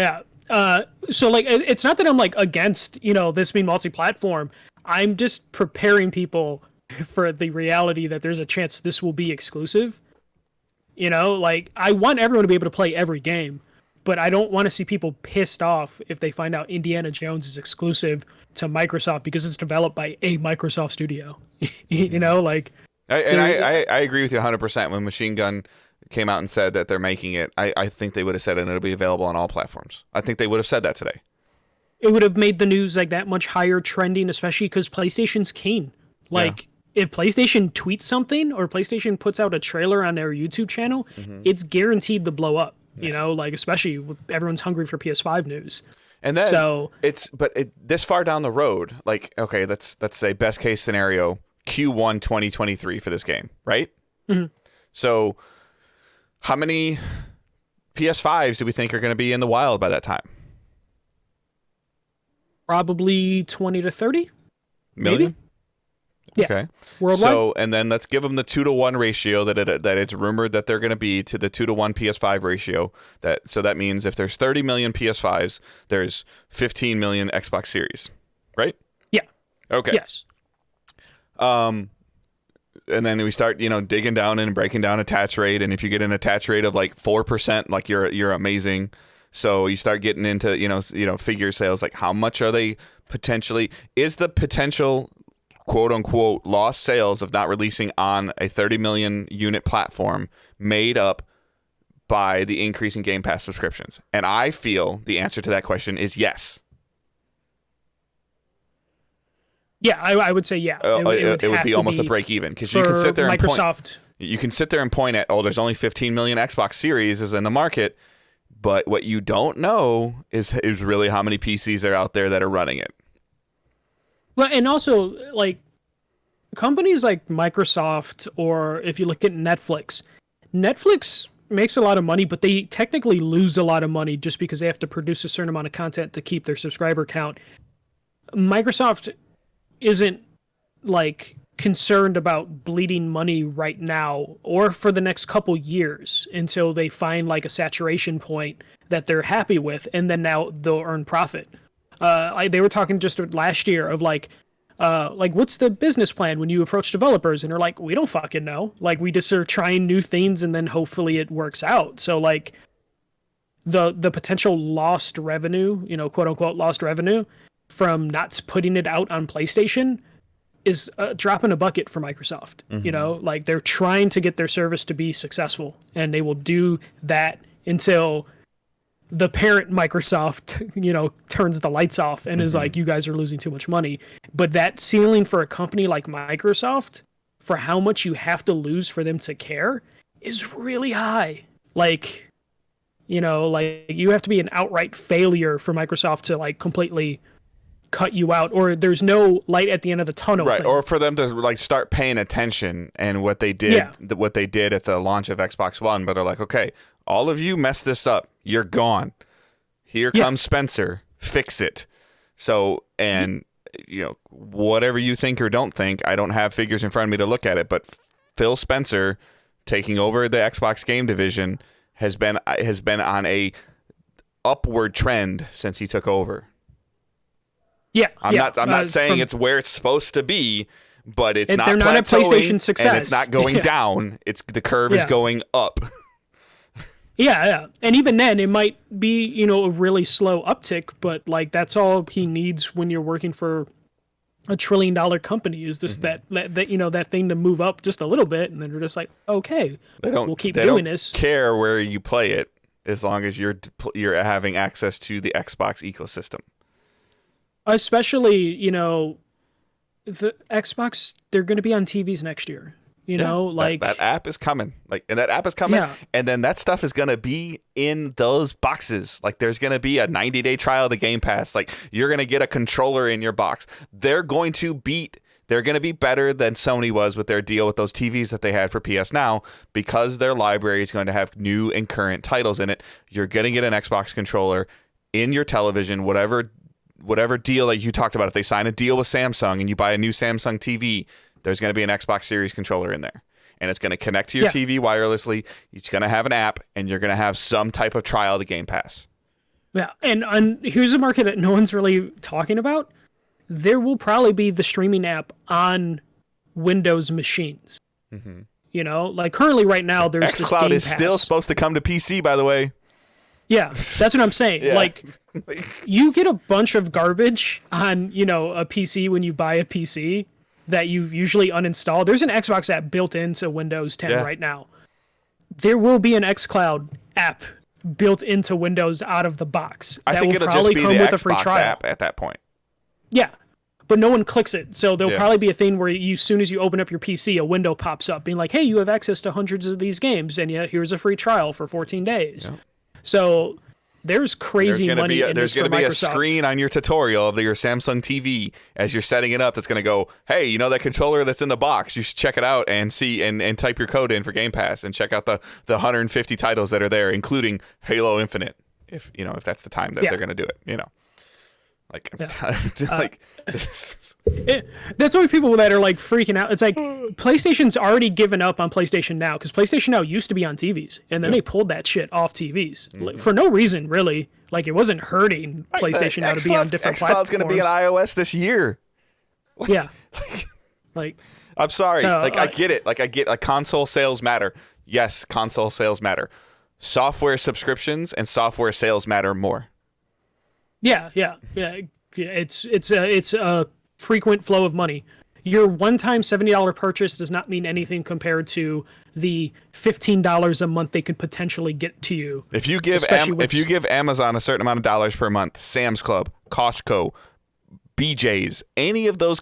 so like, it's not that I'm like against this being multi-platform. I'm just preparing people for the reality that there's a chance this will be exclusive. Like, I want everyone to be able to play every game, but I don't want to see people pissed off if they find out Indiana Jones is exclusive to Microsoft because it's developed by a Microsoft studio. Like. I agree with you 100%. When Machine Gun came out and said that they're making it, I think they would have said it and it'll be available on all platforms. I think they would have said that today. It would have made the news like that much higher trending, especially because PlayStation's keen. Like, if PlayStation tweets something or PlayStation puts out a trailer on their YouTube channel, it's guaranteed to blow up. Like, especially with everyone's hungry for PS5 news. And then this far down the road, like, okay, let's say best case scenario, Q1 2023 for this game, right? So how many PS5s do we think are going to be in the wild by that time? Probably 20 to 30 million. Yeah. Okay. Worldwide? So, and then let's give them the 2-to-1 ratio that it's rumored that they're going to be to the 2-to-1 PS5 ratio. So that means if there's 30 million PS5s, there's 15 million Xbox Series, right? Yeah. Okay. Yes. And then we start, digging down and breaking down attach rate. And if you get an attach rate of like 4%, like you're amazing. So you start getting into, figure sales, like how much are they potentially? Is the potential quote unquote lost sales of not releasing on a 30 million unit platform made up by the increase in Game Pass subscriptions? And I feel the answer to that question is yes. Yeah, I would say yeah. It would be almost a break even, because you can sit there and Microsoft. You can sit there and point at, there's only 15 million Xbox Series is in the market, but what you don't know is really how many PCs are out there that are running it. Well, and also, like, companies like Microsoft, or if you look at Netflix makes a lot of money, but they technically lose a lot of money just because they have to produce a certain amount of content to keep their subscriber count. Microsoft isn't, like, concerned about bleeding money right now or for the next couple years until they find, like, a saturation point that they're happy with, and then now they'll earn profit. They were talking just last year of like what's the business plan when you approach developers, and they're like, we don't fucking know. Like, we just are trying new things and then hopefully it works out. So like the potential lost revenue, quote unquote lost revenue from not putting it out on PlayStation is a drop in a bucket for Microsoft. Mm-hmm. Like, they're trying to get their service to be successful, and they will do that until the parent Microsoft, turns the lights off and is like, you guys are losing too much money. But that ceiling for a company like Microsoft, for how much you have to lose for them to care, is really high. Like, you have to be an outright failure for Microsoft to, like, completely cut you out, or there's no light at the end of the tunnel. Right, thing. or for them to, like, start paying attention, and what they did at the launch of Xbox One, but they're like, okay, all of you messed this up. You're gone. Here comes Spencer. Fix it. So, and, whatever you think or don't think, I don't have figures in front of me to look at it, but Phil Spencer taking over the Xbox game division has been on a upward trend since he took over. Yeah. I'm not saying it's where it's supposed to be, but it's not. They're not a PlayStation success, and it's not going down. The curve is going up. Yeah. And even then, it might be, a really slow uptick, but, like, that's all he needs when you're working for a $1 trillion company, is just that thing to move up just a little bit, and then they're just like, okay, we'll keep doing this. Care where you play it, as long as you're having access to the Xbox ecosystem. Especially, the Xbox, they're going to be on TVs next year. That app is coming. And then that stuff is going to be in those boxes. Like, there's going to be a 90-day trial of the Game Pass. Like, you're going to get a controller in your box. They're going to be better than Sony was with their deal with those TVs that they had for PS Now, because their library is going to have new and current titles in it. You're going to get an Xbox controller in your television, whatever deal that you talked about. If they sign a deal with Samsung and you buy a new Samsung TV, there's going to be an Xbox Series controller in there, and it's going to connect to your TV wirelessly. It's going to have an app, and you're going to have some type of trial to Game Pass. Yeah, and here's a market that no one's really talking about. There will probably be the streaming app on Windows machines. Like, currently right now, there's xCloud is still supposed to come to PC, by the way. Yeah, that's what I'm saying. Yeah. Like, you get a bunch of garbage on, a PC when you buy a PC that you usually uninstall. There's an Xbox app built into Windows 10 right now. There will be an xCloud app built into Windows out of the box. I think it'll just be the Xbox app at that point. Yeah, but no one clicks it. So there'll probably be a thing where as soon as you open up your PC, a window pops up being like, hey, you have access to hundreds of these games, and here's a free trial for 14 days. Yeah. So there's crazy money in this for Microsoft. There's going to be a screen on your tutorial of your Samsung TV as you're setting it up that's going to go, hey, that controller that's in the box, you should check it out and see and type your code in for Game Pass and check out the 150 titles that are there, including Halo Infinite, if that's the time that they're going to do it. Like, Yeah. like That's why people that are like freaking out. It's like PlayStation's already given up on PlayStation Now because PlayStation Now used to be on TVs, and then they pulled that shit off TVs for no reason, really. Like, it wasn't hurting PlayStation Now to be on different platforms. xCloud's going to be on iOS this year. Yeah. Like, I'm sorry. So, I get it. Like, I get console sales matter. Yes, console sales matter. Software subscriptions and software sales matter more. Yeah. It's a frequent flow of money. Your one-time $70 purchase does not mean anything compared to the $15 a month they could potentially get to you. If you give Amazon a certain amount of dollars per month, Sam's Club, Costco, BJ's, any of those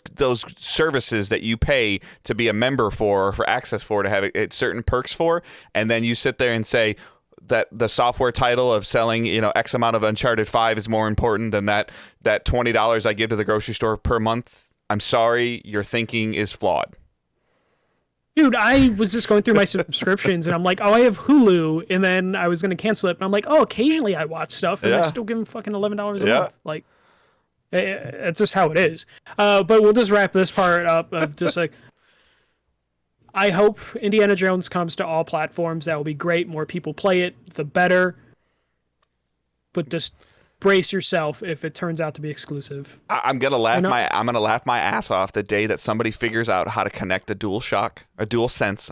services that you pay to be a member for access for, to have certain perks for, and then you sit there and say that the software title of selling, X amount of Uncharted 5 is more important than that $20 I give to the grocery store per month, I'm sorry, your thinking is flawed. Dude, I was just going through my subscriptions, and I'm like, oh, I have Hulu, and then I was going to cancel it, and I'm like, oh, occasionally I watch stuff, and I still give them fucking $11 a month. Like, it's just how it is. But we'll just wrap this part up of just like, I hope Indiana Jones comes to all platforms. That will be great. More people play it, the better. But just brace yourself if it turns out to be exclusive. I'm gonna laugh my ass off the day that somebody figures out how to connect a DualSense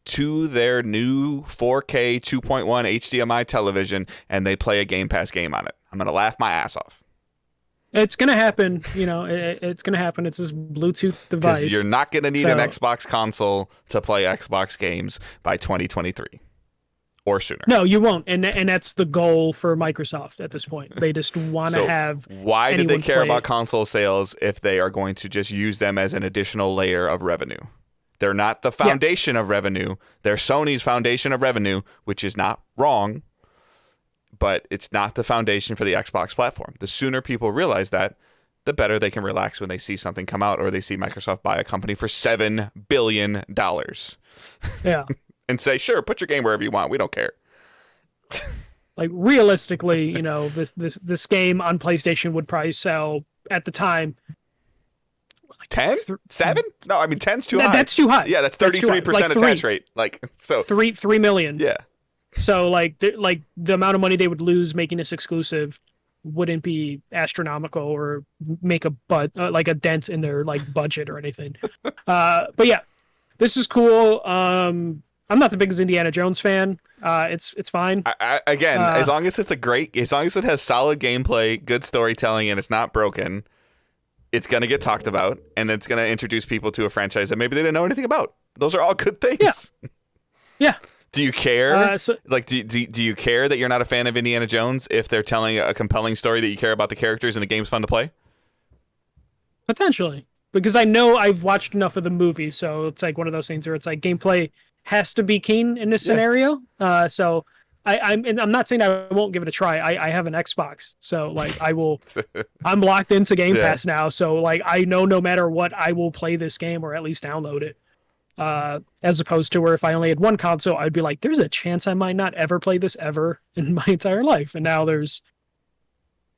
to their new 4K 2.1 HDMI television, and they play a Game Pass game on it. I'm gonna laugh my ass off. It's gonna happen, it's gonna happen. It's this Bluetooth device. Because you're not gonna need an Xbox console to play Xbox games by 2023 or sooner. No, you won't, and that's the goal for Microsoft at this point. They just want to have. Why did they care about console sales if they are going to just use them as an additional layer of revenue? They're not the foundation of revenue. They're Sony's foundation of revenue, which is not wrong. But it's not the foundation for the Xbox platform. The sooner people realize that, the better they can relax when they see something come out or they see Microsoft buy a company for $7 billion. Yeah. And say, sure, put your game wherever you want. We don't care. Like, realistically, this game on PlayStation would probably sell at the time. 10? 7? No, I mean 10's too high. That's too high. Yeah, that's 33% attach rate. Like, so 3 million. Yeah. So like the amount of money they would lose making this exclusive wouldn't be astronomical or make a dent in their like budget or anything. But yeah, this is cool. I'm not the biggest Indiana Jones fan. It's fine. As long as it has solid gameplay, good storytelling, and it's not broken, it's gonna get talked about, and it's gonna introduce people to a franchise that maybe they didn't know anything about. Those are all good things. Yeah. Do you care? Do you care that you're not a fan of Indiana Jones if they're telling a compelling story that you care about the characters and the game's fun to play? Potentially, because I know I've watched enough of the movie, so it's like one of those things where it's like gameplay has to be keen in this scenario. So I'm not saying I won't give it a try. I have an Xbox, so like I will. I'm locked into Game Pass now, so like I know no matter what, I will play this game or at least download it. As opposed to where if I only had one console, I'd be like, there's a chance I might not ever play this ever in my entire life. And now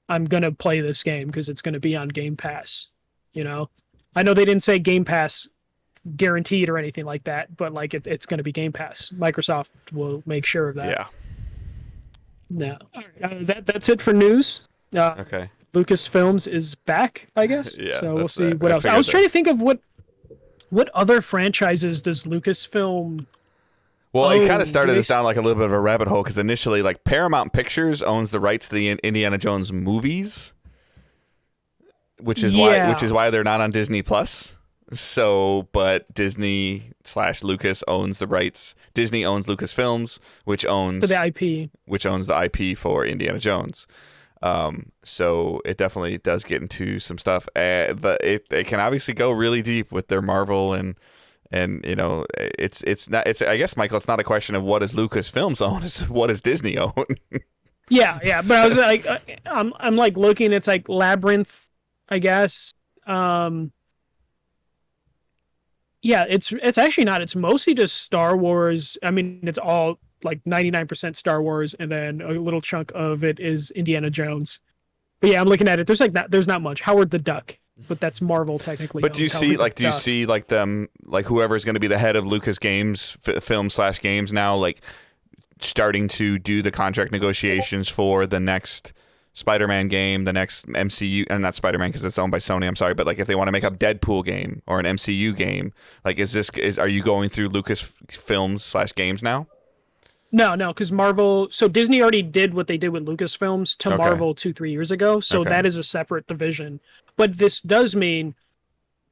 I'm going to play this game because it's going to be on Game Pass. I know they didn't say Game Pass guaranteed or anything like that, but like it's going to be Game Pass. Microsoft will make sure of that. Yeah. No. That's it for news. Okay. Lucasfilms is back, I guess. Yeah. So we'll see what else. I was trying to think of what other franchises does Lucasfilm? Well, it kind of started this down like a little bit of a rabbit hole because initially, like Paramount Pictures owns the rights to the Indiana Jones movies, which is why they're not on Disney Plus. So, but Disney/Lucas owns the rights. Disney owns Lucasfilms, which owns the IP for Indiana Jones. So it definitely does get into some stuff. But it can obviously go really deep with their Marvel and it's not. I guess, Michael, it's not a question of what does Lucasfilms own. It's what does Disney own. Yeah. But I was like, I'm like looking. It's like Labyrinth, I guess. Yeah, it's actually not. It's mostly just Star Wars. I mean, it's all like 99% Star Wars, and then a little chunk of it is Indiana Jones. But yeah, I'm looking at it. There's not much. Howard the Duck, but that's Marvel technically. But do you see like them, like whoever's going to be the head of Lucas Games, film/games now, like starting to do the contract negotiations for the next Spider-Man game, the next MCU, and not Spider-Man because it's owned by Sony, I'm sorry, but like if they want to make a Deadpool game or an MCU game, like are you going through Lucas Films/games now? No, because Marvel. So Disney already did what they did with Lucasfilms to Marvel 2-3 years ago. So that is a separate division. But this does mean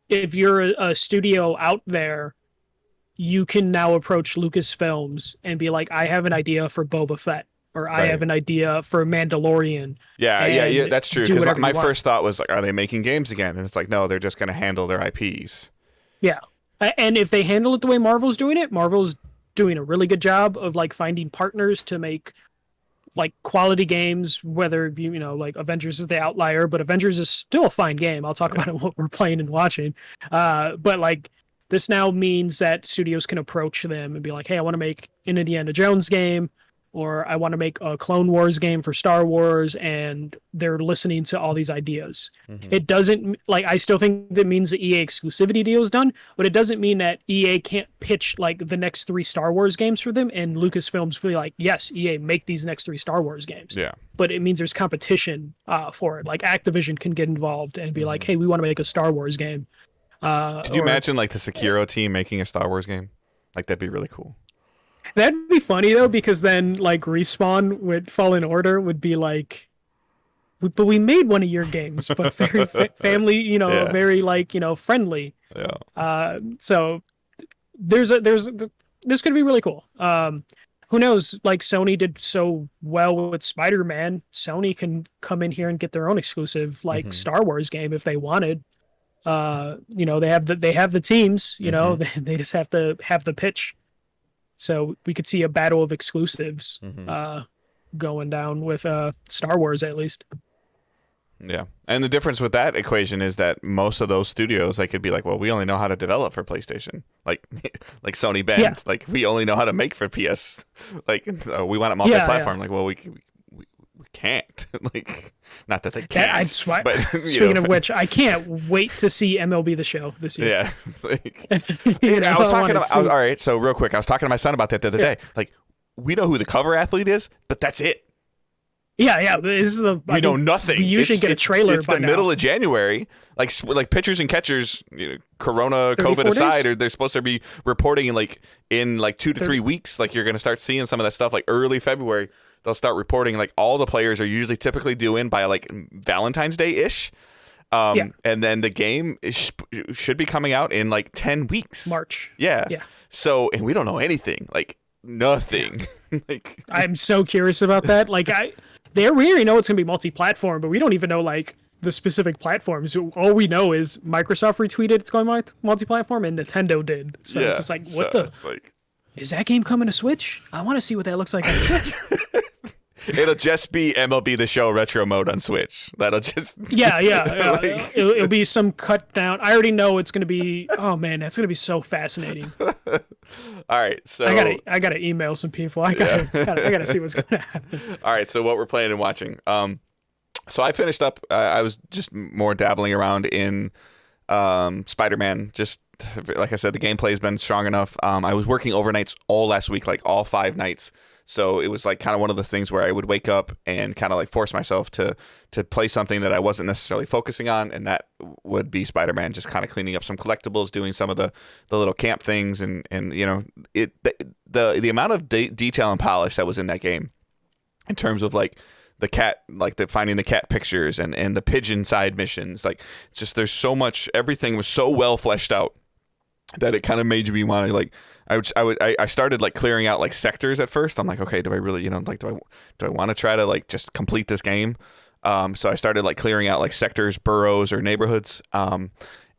if you're a studio out there, you can now approach Lucasfilms and be like, I have an idea for Boba Fett, or I have an idea for Mandalorian. Yeah, that's true. Because my first thought was like, are they making games again? And it's like, no, they're just going to handle their IPs. Yeah, and if they handle it the way Marvel's doing it, Marvel's doing a really good job of like finding partners to make like quality games, whether like Avengers is the outlier, but Avengers is still a fine game. I'll talk about what we're playing and watching. But like this now means that studios can approach them and be like, hey, I want to make an Indiana Jones game, or I want to make a Clone Wars game for Star Wars, and they're listening to all these ideas. It doesn't, like, I still think that means the EA exclusivity deal is done, but it doesn't mean that EA can't pitch, like, the next 3 Star Wars games for them, and Lucasfilms will be like, yes, EA, make these next 3 Star Wars games. Yeah. But it means there's competition for it. Like, Activision can get involved and be like, hey, we want to make a Star Wars game. Could you imagine, like, the Sekiro team making a Star Wars game? Like, that'd be really cool. That'd be funny though, because then like Respawn with Fallen Order would be like, but we made one of your games, but very family, very like friendly. Yeah. So this could be really cool. Who knows? Like Sony did so well with Spider-Man, Sony can come in here and get their own exclusive like Star Wars game if they wanted. They have the teams. They just have to have the pitch. So we could see a battle of exclusives going down with Star Wars at least. Yeah. And the difference with that equation is that most of those studios, they could be like, well, we only know how to develop for PlayStation. Like Sony Bend. Yeah. Like, we only know how to make for PS. Like, we want it multi-platform. Yeah. Like, well, we can't. Like, not that they can't. Speaking of which, I can't wait to see MLB The Show this year. Yeah. Like, I was talking about, all right, so real quick, I was talking to my son about that the other day. Like, we know who the cover athlete is, but that's it. Yeah. This is we know nothing. We usually get a trailer. It's the middle of January. Like pitchers and catchers, Corona, COVID aside, or they're supposed to be reporting in 2 to 3 weeks. Like, you're going to start seeing some of that stuff like early February. They'll start reporting, like, all the players are usually typically due in by like Valentine's Day-ish. And then the game should be coming out in like 10 weeks. March. Yeah. So, and we don't know anything, like nothing. Like, I'm so curious about that. Like, we already know it's going to be multi-platform, but we don't even know like the specific platforms. All we know is Microsoft retweeted it's going multi-platform and Nintendo did. So it's just like, is that game coming to Switch? I want to see what that looks like on Switch. It'll just be MLB The Show retro mode on Switch. That'll just like, it'll be some cut down. I already know it's going to be. Oh man, that's going to be so fascinating. All right, so I gotta email some people. I gotta see what's going to happen. All right, so what we're playing and watching. So I finished up. I was just more dabbling around in Spider-Man. Just like I said, the gameplay has been strong enough. I was working overnights all last week, like all 5 nights. So it was like kind of one of those things where I would wake up and kind of like force myself to play something that I wasn't necessarily focusing on, and that would be Spider-Man, just kind of cleaning up some collectibles, doing some of the little camp things, and the amount of detail and polish that was in that game in terms of like the cat, like the finding the cat pictures and the pigeon side missions. Like, it's just, there's so much, everything was so well fleshed out that it kind of made me want to like, I started like clearing out like sectors at first. I'm like, okay, do I really, like, do I want to try to like just complete this game? So I started like clearing out like sectors, boroughs, or neighborhoods. And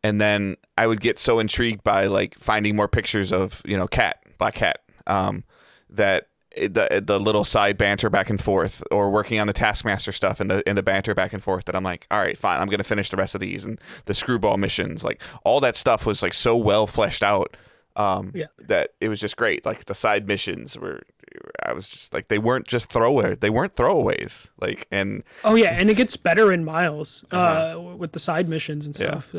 then I would get so intrigued by like finding more pictures of, Black Cat, that the little side banter back and forth, or working on the Taskmaster stuff and the banter back and forth, that I'm like, all right, fine, I'm gonna finish the rest of these, and the screwball missions, like all that stuff was like so well fleshed out that it was just great. Like the side missions were I was just like, they weren't just throwaways. They weren't throwaways. Like, and Oh yeah, and it gets better in Miles with the side missions and stuff.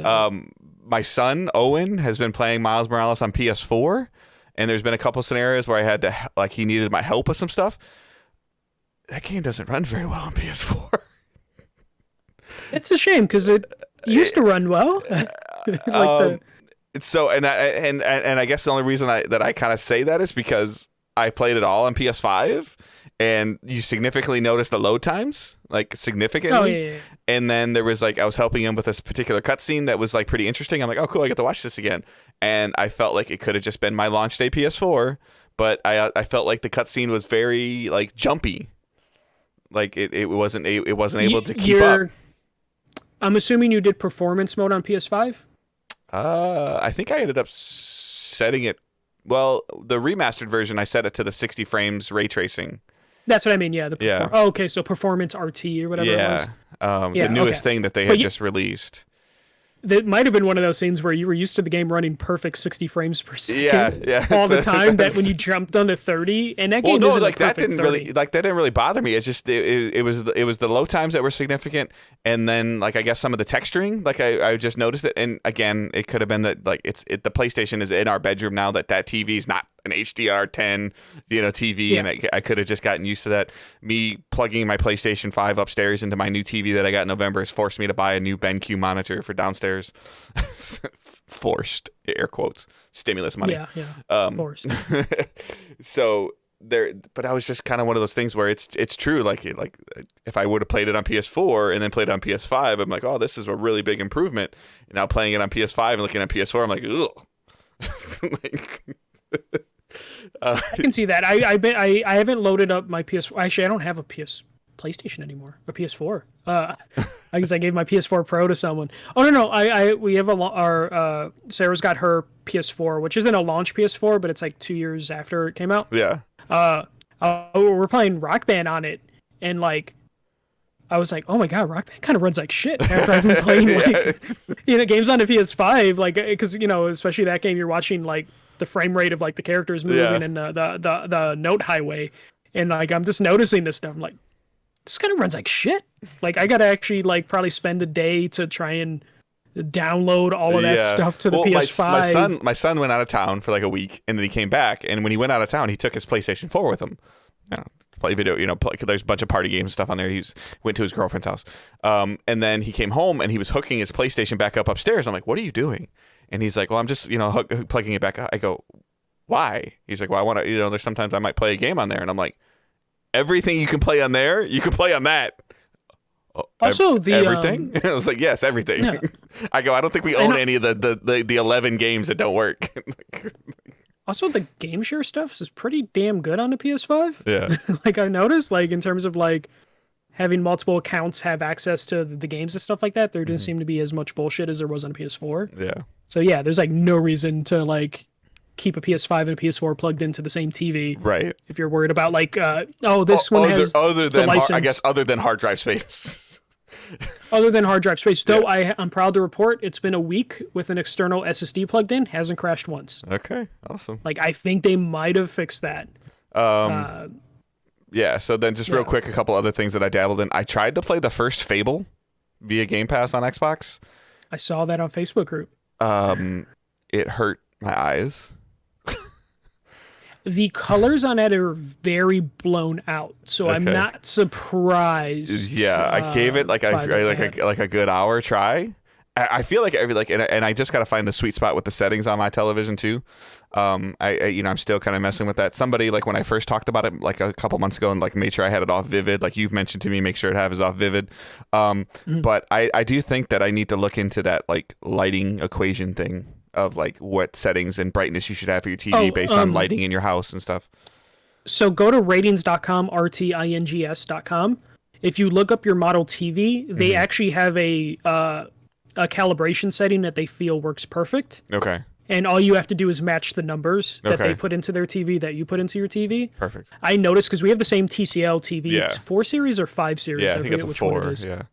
my son Owen has been playing Miles Morales on PS4, and there's been a couple scenarios where I had to like he needed my help with some stuff. That game doesn't run very well on PS4. It's a shame because it used to run well. So and I guess the only reason that I kind of say that is because I played it all on PS5, and you significantly notice the load times, like significantly. Oh, yeah. And then there was like I was helping him with this particular cutscene that was like pretty interesting. I'm like, oh cool, I get to watch this again. And I felt like it could have just been my launch day PS4, but I felt like the cutscene was very like jumpy. Like it wasn't able to keep up. I'm assuming you did performance mode on PS5. I think I ended up setting it. Well, the remastered version, I set it to the 60 frames ray tracing. That's what I mean. Yeah. Oh, okay. So performance RT or whatever it was. The newest thing that they had just released. That might have been one of those things where you were used to the game running perfect 60 frames per second all the time. That when you jumped onto 30, and that game isn't like that didn't 30. That didn't really bother me. It's just it was the low times that were significant, and then like I guess some of the texturing, like I just noticed it. And again, it could have been that like the PlayStation is in our bedroom now. That TV is not an HDR10 TV, and I could have just gotten used to that. Me plugging my PlayStation 5 upstairs into my new TV that I got in November has forced me to buy a new BenQ monitor for downstairs. Forced, air quotes, stimulus money. Forced. So there, but I was just kind of one of those things where it's true. Like if I would have played it on PS4 and then played it on PS5, I'm like, oh, this is a really big improvement. And now playing it on PS5 and looking at PS4, I'm like, ugh. I can see that. I haven't loaded up my PS4. Actually, I don't have a PlayStation anymore. A PS4. I guess I gave my PS4 Pro to someone. Oh no. We have our Sarah's got her PS4, which isn't a launch PS4, but it's like 2 years after it came out. Yeah. We're playing Rock Band on it, and like I was like, oh my god, Rock Band kind of runs like shit after I've been playing like games on the PS5, like because especially that game, you're watching like the frame rate of like the characters moving and the note highway, and like I'm just noticing this stuff. I'm like, this kind of runs like shit. Like I gotta actually like probably spend a day to try and download all of that stuff to the PS5. My son went out of town for like a week, and then he came back, and when he went out of town, he took his PlayStation 4 with him. Play video, there's a bunch of party games and stuff on there. He went to his girlfriend's house, and then he came home and he was hooking his PlayStation back up upstairs. I'm like, what are you doing? And he's like, well, I'm just plugging it back up. I go, why? He's like, well, I want to, there's sometimes I might play a game on there, and I'm like, everything you can play on there, you can play on that. Also, everything. I was like, yes, everything. Yeah. I go, I don't think we own any of the 11 games that don't work. Also, the game share stuff is pretty damn good on the PS5. Yeah. Like I noticed, like in terms of like having multiple accounts have access to the games and stuff like that, there didn't seem to be as much bullshit as there was on a PS4. Yeah. So yeah, there's like no reason to like keep a PS5 and a PS4 plugged into the same TV. Right. If you're worried about like, this one has other than the license. I guess other than hard drive space. Other than hard drive space, though, I'm proud to report it's been a week with an external SSD plugged in, hasn't crashed once. Okay, awesome. Like I think they might have fixed that. Yeah. So then, just real quick, a couple other things that I dabbled in. I tried to play the first Fable via Game Pass on Xbox. I saw that on Facebook group. It hurt my eyes. The colors on it are very blown out, so I'm not surprised. Yeah, I gave it like a good hour try. I feel like and I just got to find the sweet spot with the settings on my television too. I'm still kind of messing with that. Somebody like when I first talked about it like a couple months ago and like made sure I had it off vivid. Like you've mentioned to me, make sure it has off vivid. But I do think that I need to look into that like lighting equation thing of like what settings and brightness you should have for your TV based on lighting in your house and stuff. So go to ratings.com, rtings.com. If you look up your model TV, they actually have a calibration setting that they feel works perfect. Okay. And all you have to do is match the numbers that they put into their TV that you put into your TV. Perfect. I noticed because we have the same TCL TV. Yeah. It's 4 series or 5 series. Yeah, I think it's a which 4. One it is. Yeah.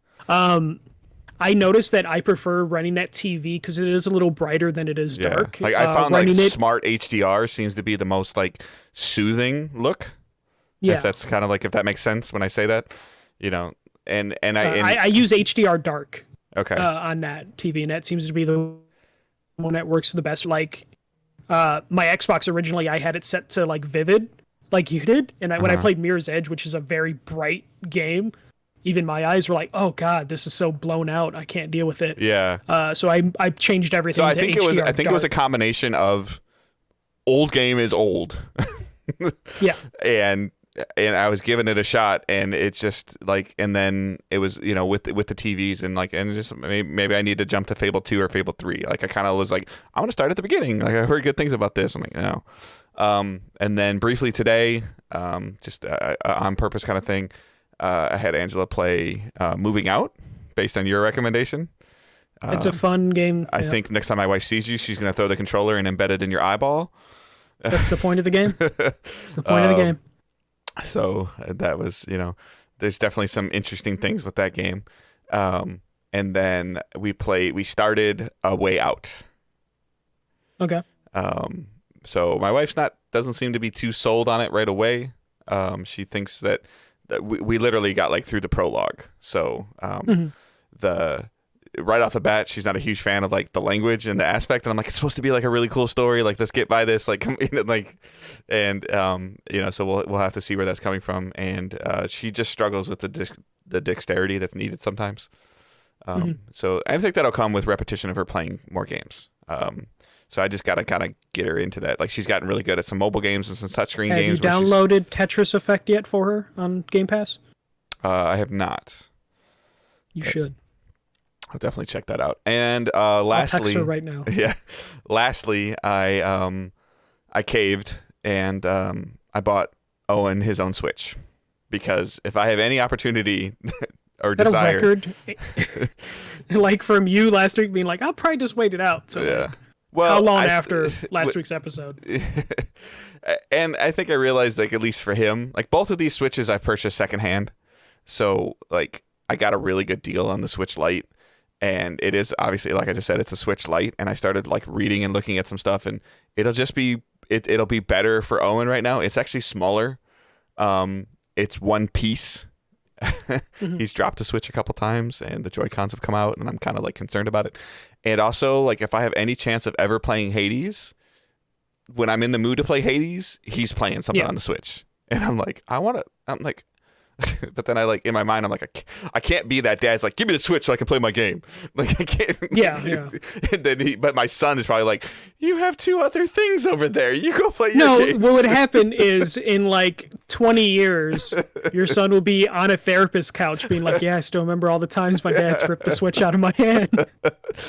I noticed that I prefer running that TV because it is a little brighter than it is dark. Like I found like smart HDR seems to be the most like soothing look. If Yeah. that's kind of like, if that makes sense when I say that, you know, and I use HDR Dark okay. on that TV, and that seems to be the one that works the best. Like my Xbox originally, I had it set to like vivid, like you did, and when I played Mirror's Edge, which is a very bright game, even my eyes were like, "Oh God, this is so blown out. I can't deal with it." Yeah. So I changed everything. So I to think HDR it was a Dark. combination of old game is old. Yeah. and I was giving it a shot, and it's just like, and then it was, you know, with the TVs, and like, and just maybe I need to jump to Fable 2 or Fable 3. Like I kind of was like, I want to start at the beginning. Like I heard good things about this. I'm like, no. And then briefly today, just on purpose kind of thing, I had Angela play Moving Out based on your recommendation. It's a fun game. I think next time my wife sees you, she's going to throw the controller and embed it in your eyeball. That's the point of the game. That's the point of the game. So that was, you know, there's definitely some interesting things with that game. And then we started A Way Out. Okay. So my wife's doesn't seem to be too sold on it right away. She thinks that we literally got like through the prologue. So right off the bat, she's not a huge fan of like the language and the aspect, and I'm like, it's supposed to be like a really cool story, like let's get by this, like, you know, like, and you know, so we'll have to see where that's coming from. And she just struggles with the dexterity that's needed sometimes. So I think that'll come with repetition of her playing more games. So I just gotta kind of get her into that. Like she's gotten really good at some mobile games and some touchscreen games. Have you downloaded Tetris Effect yet for her on Game Pass? I have not. You should. I'll definitely check that out. And lastly, I'll text her right now. Yeah. Lastly, I caved and I bought Owen his own Switch, because if I have any opportunity or desire, a record, like from you last week, being like, I'll probably just wait it out. So yeah. Well, how long after last week's episode? And I think I realized, like, at least for him, like both of these Switches I purchased secondhand, so like I got a really good deal on the Switch Lite. And it is obviously, like I just said, it's a Switch Lite, and I started like reading and looking at some stuff, and it'll just be it'll be better for Owen right now. It's actually smaller. It's one piece. He's dropped the Switch a couple times, and the Joy-Cons have come out, and I'm kind of like concerned about it. And also, like, if I have any chance of ever playing Hades, when I'm in the mood to play Hades, he's playing something on the Switch, and I'm like, I'm like. But then I, like, in my mind, I'm like, I can't be that dad's like, give me the Switch so I can play my game. Like, I can't. Yeah. And then but my son is probably like, you have two other things over there. You go play your games. What would happen is in like 20 years, your son will be on a therapist's couch being like, yeah, I still remember all the times my dad's ripped the Switch out of my hand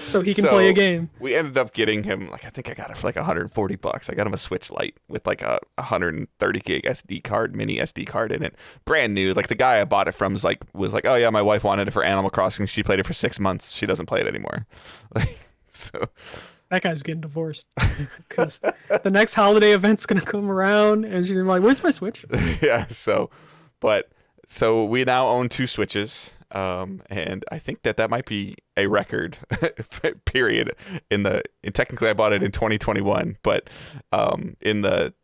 so he can play a game. We ended up getting him, like, I think I got it for like $140. I got him a Switch Lite with like a 130 gig SD card, mini SD card in it, brand new. Like the guy I bought it from was like, oh yeah, my wife wanted it for Animal Crossing. She played it for 6 months. She doesn't play it anymore. So that guy's getting divorced because the next holiday event's gonna come around, and she's like, "Where's my Switch?" Yeah. So we now own 2 Switches, and I think that might be a record. Period. Technically, I bought it in 2021, but in the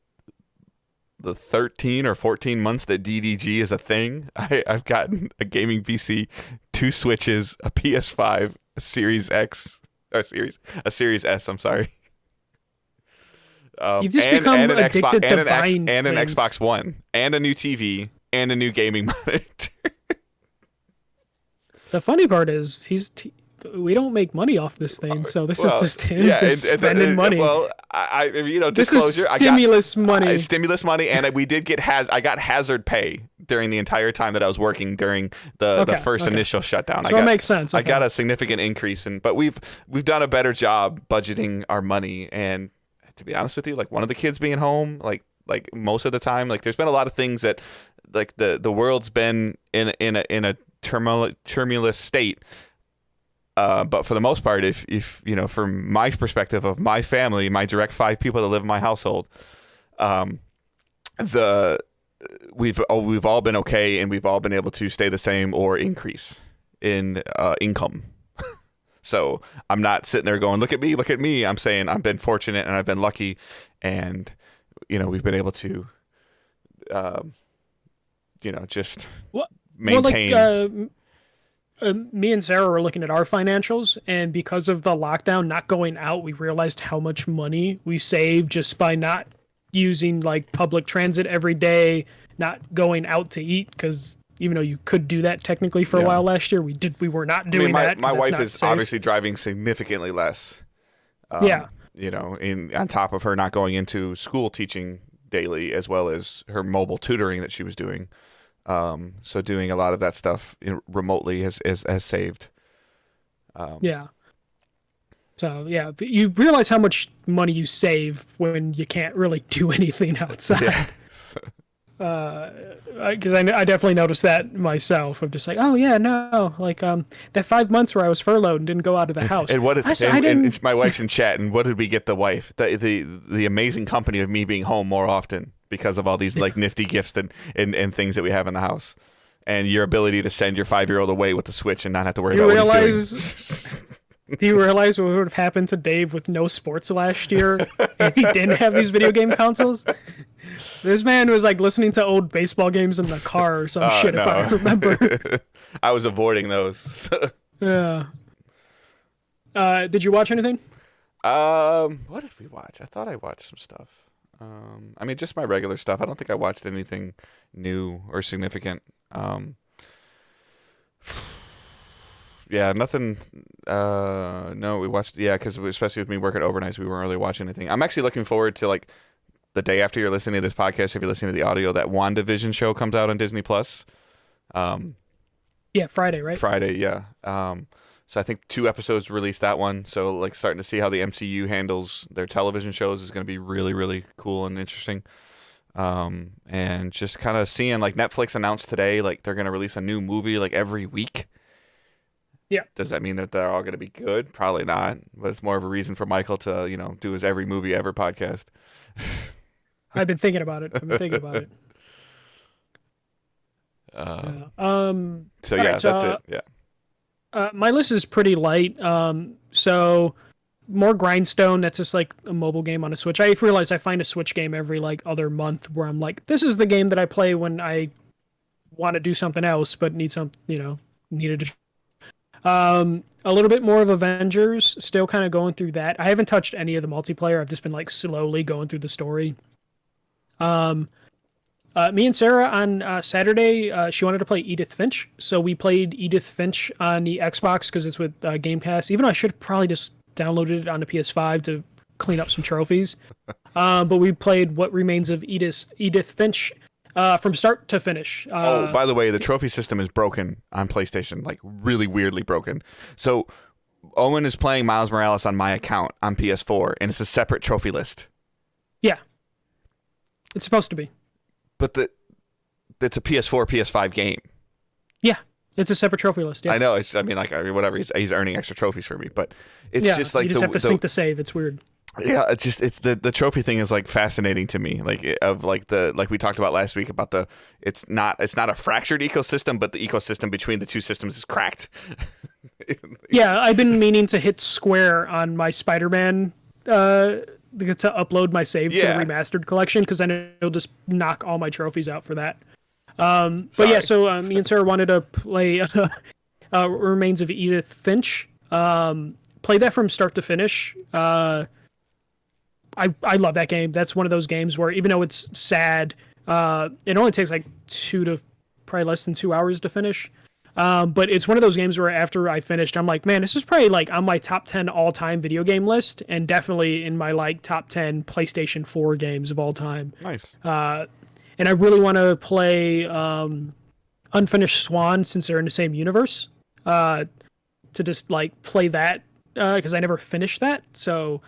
13 or 14 months that DDG is a thing, I've gotten a gaming PC, 2 Switches, a PS5, a Series X, or a Series S. I'm sorry. You've just become addicted to buying and an things. Xbox One, and a new TV, and a new gaming monitor. The funny part is we don't make money off this thing, so this is just him spending money. Well, I disclosure. This is stimulus money. Stimulus money, and we did get I got hazard pay during the entire time that I was working during the first initial shutdown. So it makes sense. I got a significant increase but we've done a better job budgeting our money, and to be honest with you, like one of the kids being home, like most of the time, like there's been a lot of things that like the world's been in a tumultuous state. But for the most part, if you know, from my perspective of my family, my direct 5 people that live in my household, we've all been okay, and we've all been able to stay the same or increase in income. So I'm not sitting there going, look at me. I'm saying I've been fortunate and I've been lucky, and you know, we've been able to just Well, maintain. Me and Sarah were looking at our financials, and because of the lockdown not going out, we realized how much money we saved just by not using like public transit every day, not going out to eat, because even though you could do that technically for a while last year, we were not doing that. My wife is safe. obviously driving significantly less. Yeah. On top of her not going into school teaching daily, as well as her mobile tutoring that she was doing. So doing a lot of that stuff remotely has saved. Yeah. So yeah, but you realize how much money you save when you can't really do anything outside. Yeah. Because I definitely noticed that myself. I'm just like, oh yeah, no, like that 5 months where I was furloughed and didn't go out of the house. And what? I didn't. And my wife's in chat. And what did we get the wife? The amazing company of me being home more often because of all these like nifty gifts and things that we have in the house, and your ability to send your 5-year-old away with the Switch and not have to worry about what he's doing. Do you realize what would have happened to Dave with no sports last year if he didn't have these video game consoles? This man was like listening to old baseball games in the car or some shit, if I remember. I was avoiding those. Yeah. Did you watch anything? What did we watch? I thought I watched some stuff. Just my regular stuff. I don't think I watched anything new or significant. Yeah, nothing. No, we watched. Yeah, because especially with me working overnights, we weren't really watching anything. I'm actually looking forward to like the day after you're listening to this podcast. If you're listening to the audio, that WandaVision show comes out on Disney Plus. Yeah, Friday, right? Friday, yeah. So I think 2 episodes released that one. So like starting to see how the MCU handles their television shows is going to be really, really cool and interesting. And just kind of seeing like Netflix announced today, like they're going to release a new movie like every week. Yeah. Does that mean that they're all going to be good? Probably not. But it's more of a reason for Michael to, do his every movie ever podcast. I've been thinking about it. So yeah, that's it. Yeah. My list is pretty light. So more Grindstone. That's just like a mobile game on a Switch. I realize I find a Switch game every like other month where I'm like, this is the game that I play when I want to do something else, but needed to. A little bit more of Avengers, still kind of going through that. I haven't touched any of the multiplayer. I've just been like slowly going through the story. Me and Sarah on Saturday, she wanted to play Edith Finch, so we played Edith Finch on the Xbox because it's with Game Pass. Even though I should have probably just downloaded it on the PS5 to clean up some trophies. But we played What Remains of Edith Finch. From start to finish. By the way, the trophy system is broken on PlayStation, like really weirdly broken. So Owen is playing Miles Morales on my account on PS4, and it's a separate trophy list. Yeah. It's supposed to be. But it's a PS4, PS5 game. Yeah. It's a separate trophy list, yeah. I know. Whatever. He's earning extra trophies for me, but it's just like you just have to sync the save. It's weird. Yeah, it's the trophy thing is like fascinating to me. Like we talked about last week about it's not a fractured ecosystem, but the ecosystem between the two systems is cracked. Yeah, I've been meaning to hit square on my Spider-Man to upload my save to the remastered collection because then it'll just knock all my trophies out for that. But yeah, so me and Sarah wanted to play Remains of Edith Finch. Play that from start to finish. I love that game. That's one of those games where even though it's sad, it only takes like probably less than 2 hours to finish. But it's one of those games where after I finished, I'm like, man, this is probably like on my top 10 all-time video game list, and definitely in my like top 10 PlayStation 4 games of all time. Nice. And I really want to play Unfinished Swan since they're in the same universe. To just like play that because I never finished that, so.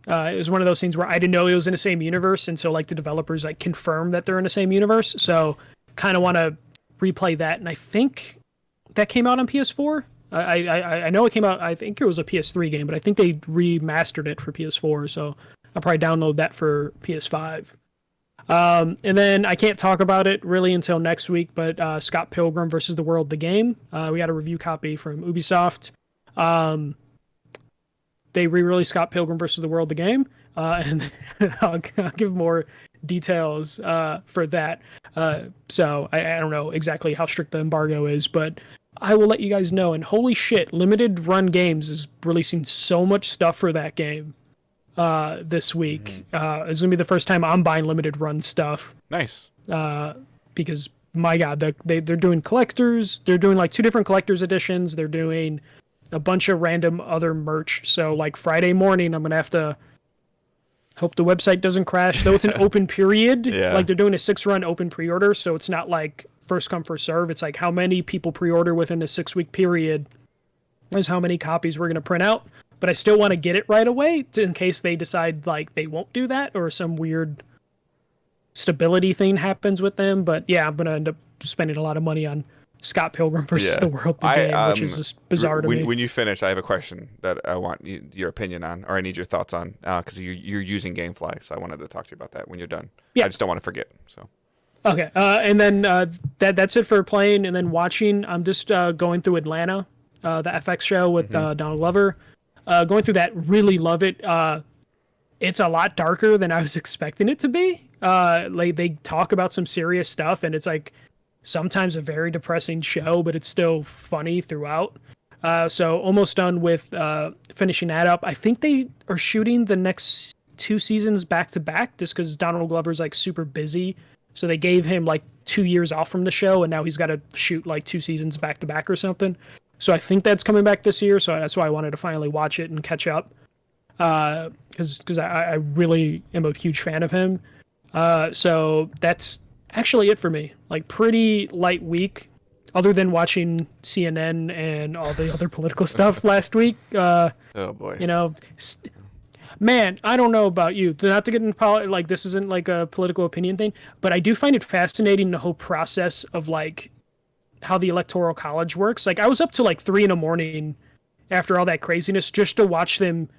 It was one of those things where I didn't know it was in the same universe, and so like the developers like confirmed that they're in the same universe. So kind of want to replay that, and I think that came out on PS4. I know it came out. I think it was a PS3 game, but I think they remastered it for PS4. So I'll probably download that for PS5. And then I can't talk about it really until next week. But Scott Pilgrim versus the World, the game. We got a review copy from Ubisoft. They re-released Scott Pilgrim versus the World, the game, and I'll give more details for that. So I don't know exactly how strict the embargo is, but I will let you guys know. And holy shit, Limited Run Games is releasing so much stuff for that game this week. It's gonna be the first time I'm buying Limited Run stuff. Nice. Because my God, they're doing collectors. They're doing like 2 different collectors editions. They're doing a bunch of random other merch. So like Friday morning, I'm gonna have to hope the website doesn't crash. Though it's an open period. Yeah. Like they're doing a 6-run open pre-order, so it's not like first come first serve. It's like how many people pre-order within the 6-week period is how many copies we're gonna print out. But I still want to get it right away in case they decide like they won't do that or some weird stability thing happens with them. But yeah, I'm gonna end up spending a lot of money on Scott Pilgrim versus the World, the game, which is just bizarre to me. When you finish, I have a question that I want your opinion on, or I need your thoughts on, because you're using GameFly, so I wanted to talk to you about that when you're done. Yeah. I just don't want to forget. So. Okay, and then that's it for playing, and then watching. I'm just going through Atlanta, the FX show with Donald Glover. Going through that, really love it. It's a lot darker than I was expecting it to be. Like they talk about some serious stuff, and it's like sometimes a very depressing show, but it's still funny throughout. So almost done with finishing that up. I think they are shooting the next 2 seasons back to back, just because Donald Glover's like super busy. So they gave him like 2 years off from the show, and now he's got to shoot like 2 seasons back to back or something. So I think that's coming back this year. So that's why I wanted to finally watch it and catch up. Because I really am a huge fan of him. So that's actually it for me. Like pretty light week, other than watching CNN and all the other political stuff last week. Oh boy. You know, man, I don't know about you. Not to get into like this isn't like a political opinion thing, but I do find it fascinating the whole process of like how the Electoral College works. Like I was up to like 3 a.m. after all that craziness just to watch them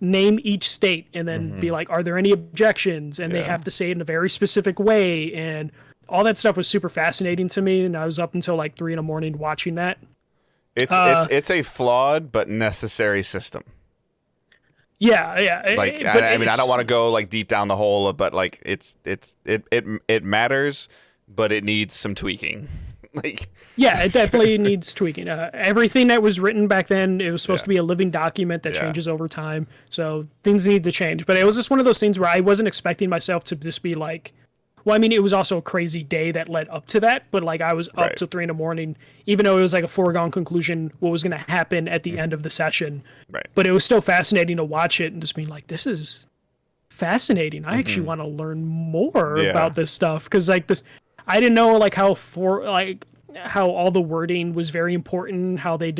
name each state and then be like, are there any objections? And they have to say it in a very specific way. And all that stuff was super fascinating to me. And I was up until like 3 a.m. watching that. It's a flawed but necessary system. Yeah. Like I mean, I don't want to go like deep down the hole, but like it matters, but it needs some tweaking. Like yeah, it definitely needs tweaking. Everything that was written back then, it was supposed to be a living document that changes over time. So things need to change. But it was just one of those things where I wasn't expecting myself to just be like, well, I mean, it was also a crazy day that led up to that. But like I was up to 3 a.m, even though it was like a foregone conclusion what was going to happen at the end of the session. Right. But it was still fascinating to watch it and just being like, this is fascinating. I actually want to learn more about this stuff. Because like this, I didn't know like how all the wording was very important. How they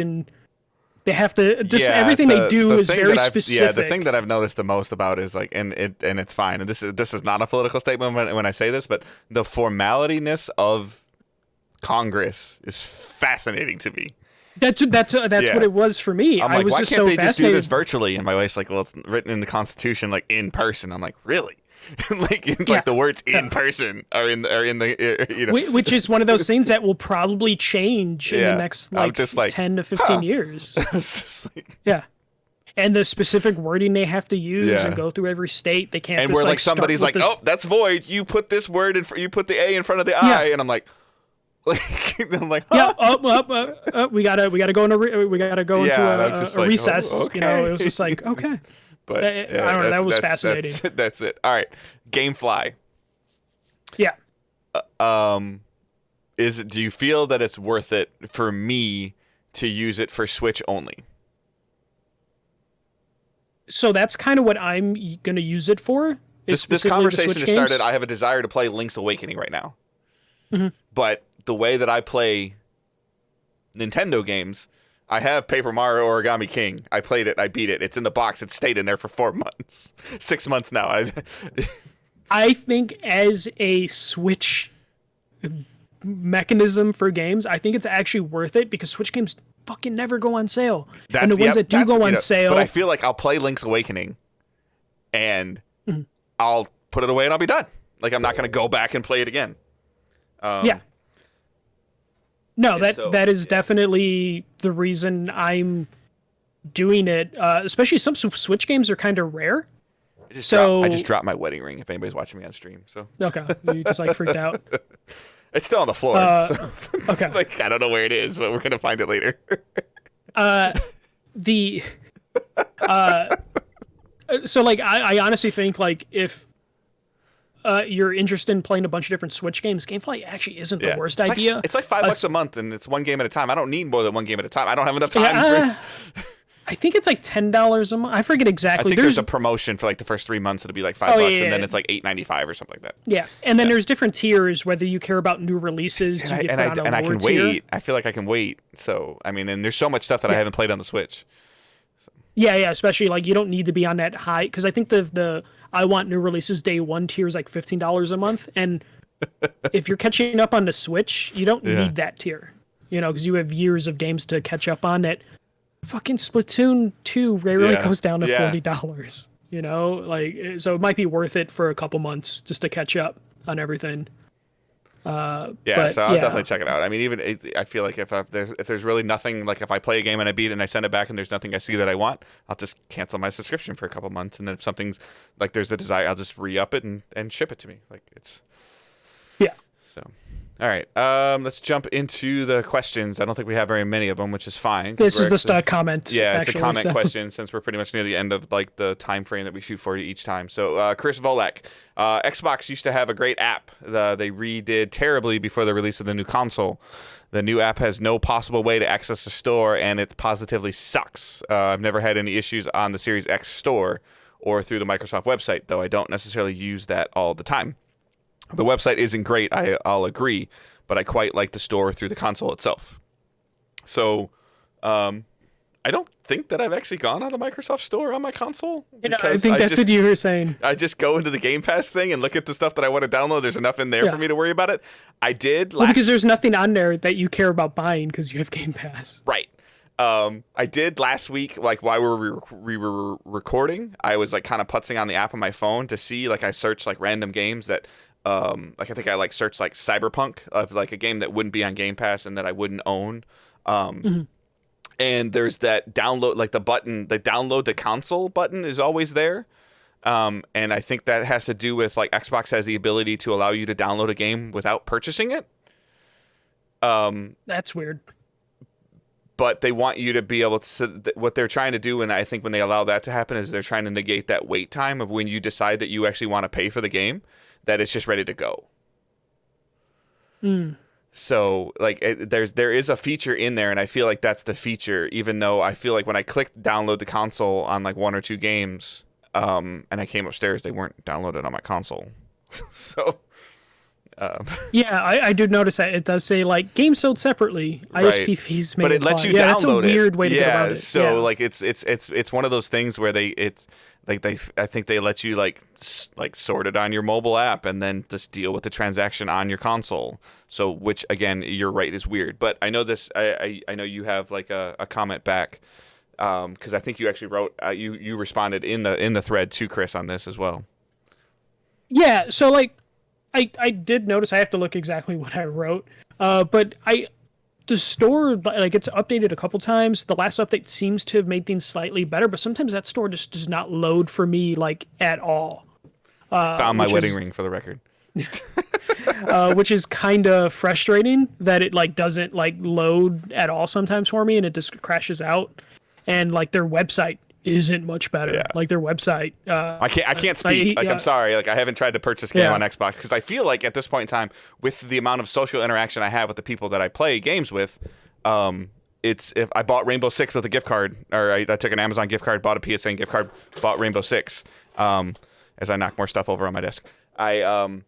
have to just everything they do is very specific. Yeah, the thing that I've noticed the most about is like, and it's fine. And this is not a political statement when I say this, but the formality-ness of Congress is fascinating to me. That's what it was for me. I'm like, was why just can't so they just do this fascinated. virtually? And my wife's like, well, it's written in the Constitution, like in person. I'm like, really? like the words in person are in the you know, which is one of those things that will probably change in the next like 10 to 15 years. And the specific wording they have to use and go through every state, they can't. And just, where like somebody's like, oh, that's void. You put this word in. You put the A in front of the I, and I'm like, I'm like, huh? We gotta go into a recess. Oh, okay. You know, it was just like okay. But I don't know. That was fascinating. That's it. All right, GameFly. Yeah. Do you feel that it's worth it for me to use it for Switch only? So that's kind of what I'm gonna use it for. This conversation has started. I have a desire to play Link's Awakening right now, but the way that I play Nintendo games, I have Paper Mario Origami King. I played it. I beat it. It's in the box. It stayed in there for 4 months. 6 months now. I think as a Switch mechanism for games, I think it's actually worth it because Switch games fucking never go on sale. And the ones that do go on sale... But I feel like I'll play Link's Awakening and I'll put it away and I'll be done. Like, I'm not going to go back and play it again. No, that is definitely the reason I'm doing it. Especially some Switch games are kind of rare. I just dropped my wedding ring. If anybody's watching me on stream, so okay, you just like freaked out. It's still on the floor. Okay, like I don't know where it is, but we're gonna find it later. So like I honestly think like if you're interested in playing a bunch of different Switch games, GameFly actually isn't the worst idea. It's like $5 a month, and it's one game at a time. I don't need more than one game at a time. I don't have enough time. I think it's like $10 a month. I forget exactly. I think there's a promotion for like the first 3 months. It'll be like $5, and then it's like $8.95 or something like that. Yeah, and then there's different tiers. Whether you care about new releases, I can wait. I feel like I can wait. So I mean, and there's so much stuff that I haven't played on the Switch. So. Yeah, especially like you don't need to be on that high because I think the I want new releases day one tier is like $15 a month, and if you're catching up on the Switch, you don't need that tier. Because you have years of games to catch up on it. Fucking Splatoon 2 rarely goes down to $40. So it might be worth it for a couple months just to catch up on everything. So I'll definitely check it out. I mean, I feel like if there's really nothing, like if I play a game and I beat it and I send it back and there's nothing I see that I want, I'll just cancel my subscription for a couple months, and then if something's like there's a desire, I'll just re-up it and ship it to me. Like it's so. All right, let's jump into the questions. I don't think we have very many of them, which is fine. This is just a comment. Yeah, it's a comment question since we're pretty much near the end of like the time frame that we shoot for each time. So Chris Volak, Xbox used to have a great app. They redid terribly before the release of the new console. The new app has no possible way to access the store, and it positively sucks. I've never had any issues on the Series X store or through the Microsoft website, though I don't necessarily use that all the time. The website isn't great, I'll agree, but I quite like the store through the console itself. So, I don't think that I've actually gone on the Microsoft Store on my console. I think that's what you were saying. I just go into the Game Pass thing and look at the stuff that I want to download. There's enough in there for me to worry about it. I did because there's nothing on there that you care about buying because you have Game Pass. Right. I did last week, like while we were recording, I was like kind of putzing on the app on my phone to see, like I searched like random games that like I think I like searched like Cyberpunk of like a game that wouldn't be on Game Pass and that I wouldn't own. And there's that download, like the download to console button is always there. And I think that has to do with like Xbox has the ability to allow you to download a game without purchasing it. That's weird. But they want you to be able to, what they're trying to do, and I think when they allow that to happen, is they're trying to negate that wait time of when you decide that you actually want to pay for the game, that it's just ready to go. So like there is a feature in there, and I feel like that's the feature, even though I feel like when I clicked download the console on like one or two games, and I came upstairs, they weren't downloaded on my console. So yeah, I did notice that it does say like games sold separately, ISP fees may but it lets you download it. That's a weird way to go about it. So like it's one of those things where I think they let you like sort it on your mobile app and then just deal with the transaction on your console. So which again, you're right, is weird. But I know this. I know you have like a comment back because I think you actually wrote you responded in the thread to Chris on this as well. Yeah. So like. I did notice I have to look exactly what I wrote, but the store, like it's updated a couple times. The last update seems to have made things slightly better, but sometimes that store just does not load for me like at all. Found my wedding ring for the record. Which is kind of frustrating that it like doesn't like load at all sometimes for me, and it just crashes out. And like their website isn't much better. Yeah. Like their website. I can't speak. I'm sorry. Like I haven't tried to purchase a game on Xbox because I feel like at this point in time, with the amount of social interaction I have with the people that I play games with, it's if I bought Rainbow Six with a gift card, or I took an Amazon gift card, bought a PSN gift card, bought Rainbow Six. As I knock more stuff over on my desk, I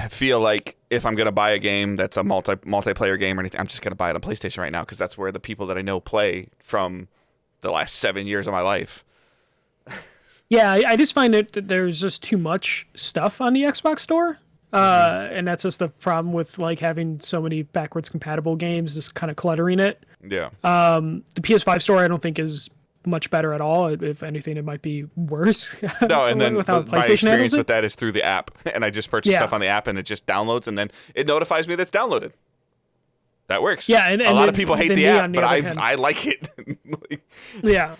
feel like if I'm gonna buy a game that's a multiplayer game or anything, I'm just gonna buy it on PlayStation right now because that's where the people that I know play from the last 7 years of my life. Yeah, I just find that there's just too much stuff on the Xbox store. And that's just the problem with like having so many backwards compatible games, just kind of cluttering it. Yeah. The PS5 store I don't think is much better at all. If anything, it might be worse. No, and then my experience with that is through the app. And I just purchase stuff on the app and it just downloads and then it notifies me that's downloaded. That works. Yeah, and a lot of people hate the app, but I like it. Yeah.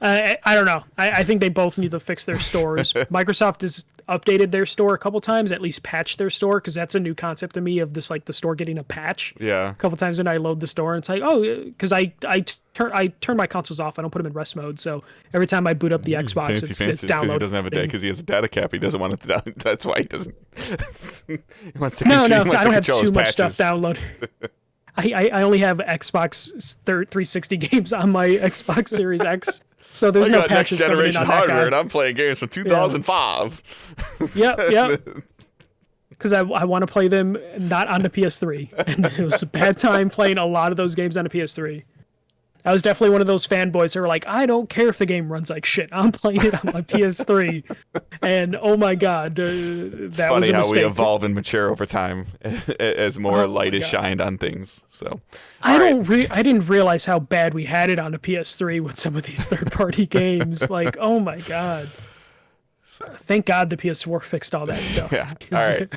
I don't know. I think they both need to fix their stores. Microsoft has updated their store a couple times, at least patched their store, because that's a new concept to me of this, like the store getting a patch. Yeah. A couple times when I load the store, and it's like, oh, because I turn my consoles off. I don't put them in rest mode, so every time I boot up the Xbox, Fancy, it's because downloaded. he doesn't have a data, because he has a data cap. He doesn't want it to down. That's why he doesn't. He wants to No, he wants I to don't have control too his much stuff patches. downloaded. I only have Xbox 360 games on my Xbox Series X, so there's I no got next patches coming in generation on that hardware, guy. and I'm playing games from 2005. Yep. Because I want to play them not on the PS3, and it was a bad time playing a lot of those games on the PS3. I was definitely one of those fanboys who were like, I don't care if the game runs like shit. I'm playing it on my PS3. And oh my god, that was Funny a how mistake. we evolve and mature over time as more Oh light my is God. shined on things. So, I all right. I didn't realize how bad we had it on the PS3 with some of these third-party games. Like, oh my god. Thank God the PS4 fixed all that stuff. Yeah. 'Cause- All right.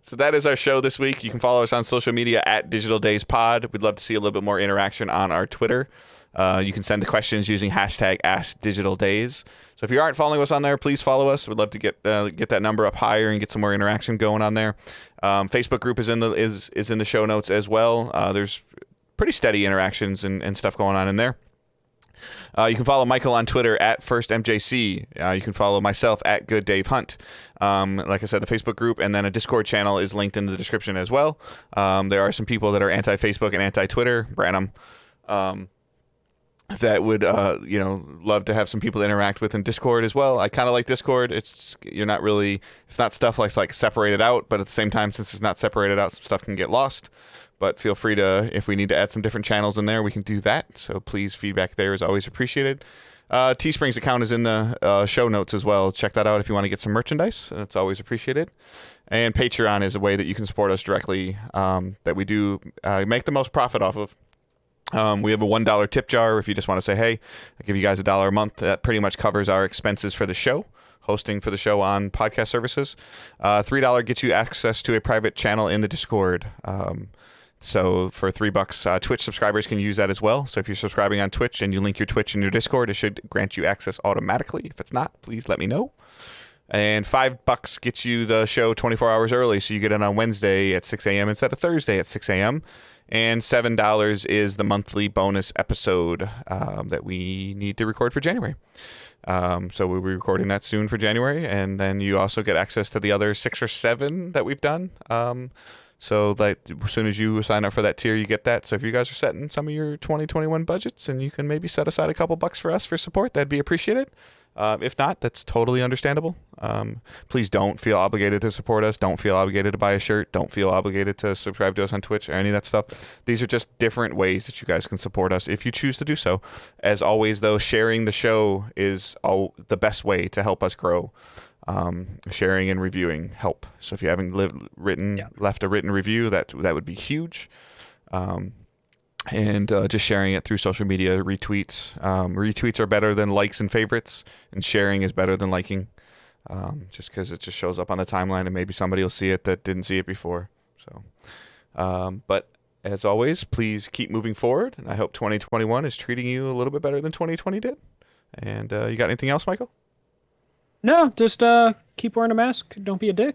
So that is our show this week. You can follow us on social media at Digital Days Pod. We'd love to see a little bit more interaction on our Twitter. You can send the questions using hashtag AskDigitalDays. So if you aren't following us on there, please follow us. We'd love to get that number up higher and get some more interaction going on there. Facebook group is in the show notes as well. There's pretty steady interactions and stuff going on in there. You can follow Michael on Twitter at FirstMJC. You can follow myself at GoodDaveHunt. Like I said, the Facebook group and then a Discord channel is linked in the description as well. There are some people that are anti-Facebook and anti-Twitter, Branham, that would love to have some people to interact with in Discord as well. I kind of like Discord. It's not stuff like separated out, but at the same time, since it's not separated out, some stuff can get lost. But feel free to, if we need to add some different channels in there, we can do that. So please, feedback there is always appreciated. Teespring's account is in the show notes as well. Check that out if you want to get some merchandise. That's always appreciated. And Patreon is a way that you can support us directly, that we do make the most profit off of. We have a $1 tip jar if you just want to say, hey, I give you guys $1 a month. That pretty much covers our expenses for the show, hosting for the show on podcast services. $3 gets you access to a private channel in the Discord. So for $3, Twitch subscribers can use that as well. So if you're subscribing on Twitch and you link your Twitch in your Discord, it should grant you access automatically. If it's not, please let me know. And $5 gets you the show 24 hours early, so you get it on Wednesday at 6 a.m. instead of Thursday at 6 a.m. And $7 is the monthly bonus episode that we need to record for January. So we'll be recording that soon for January, and then you also get access to the other 6 or 7 that we've done. So that as soon as you sign up for that tier, you get that. So if you guys are setting some of your 2021 budgets and you can maybe set aside a couple bucks for us for support, that'd be appreciated. If not, that's totally understandable. Please don't feel obligated to support us. Don't feel obligated to buy a shirt. Don't feel obligated to subscribe to us on Twitch or any of that stuff. These are just different ways that you guys can support us if you choose to do so. As always, though, sharing the show is the best way to help us grow. Sharing and reviewing help. So if you haven't left a written review, that would be huge. And just sharing it through social media, retweets. Retweets are better than likes and favorites, and sharing is better than liking, just because it just shows up on the timeline and maybe somebody will see it that didn't see it before. So, but as always, please keep moving forward, and I hope 2021 is treating you a little bit better than 2020 did. And you got anything else, Michael? No, just keep wearing a mask. Don't be a dick.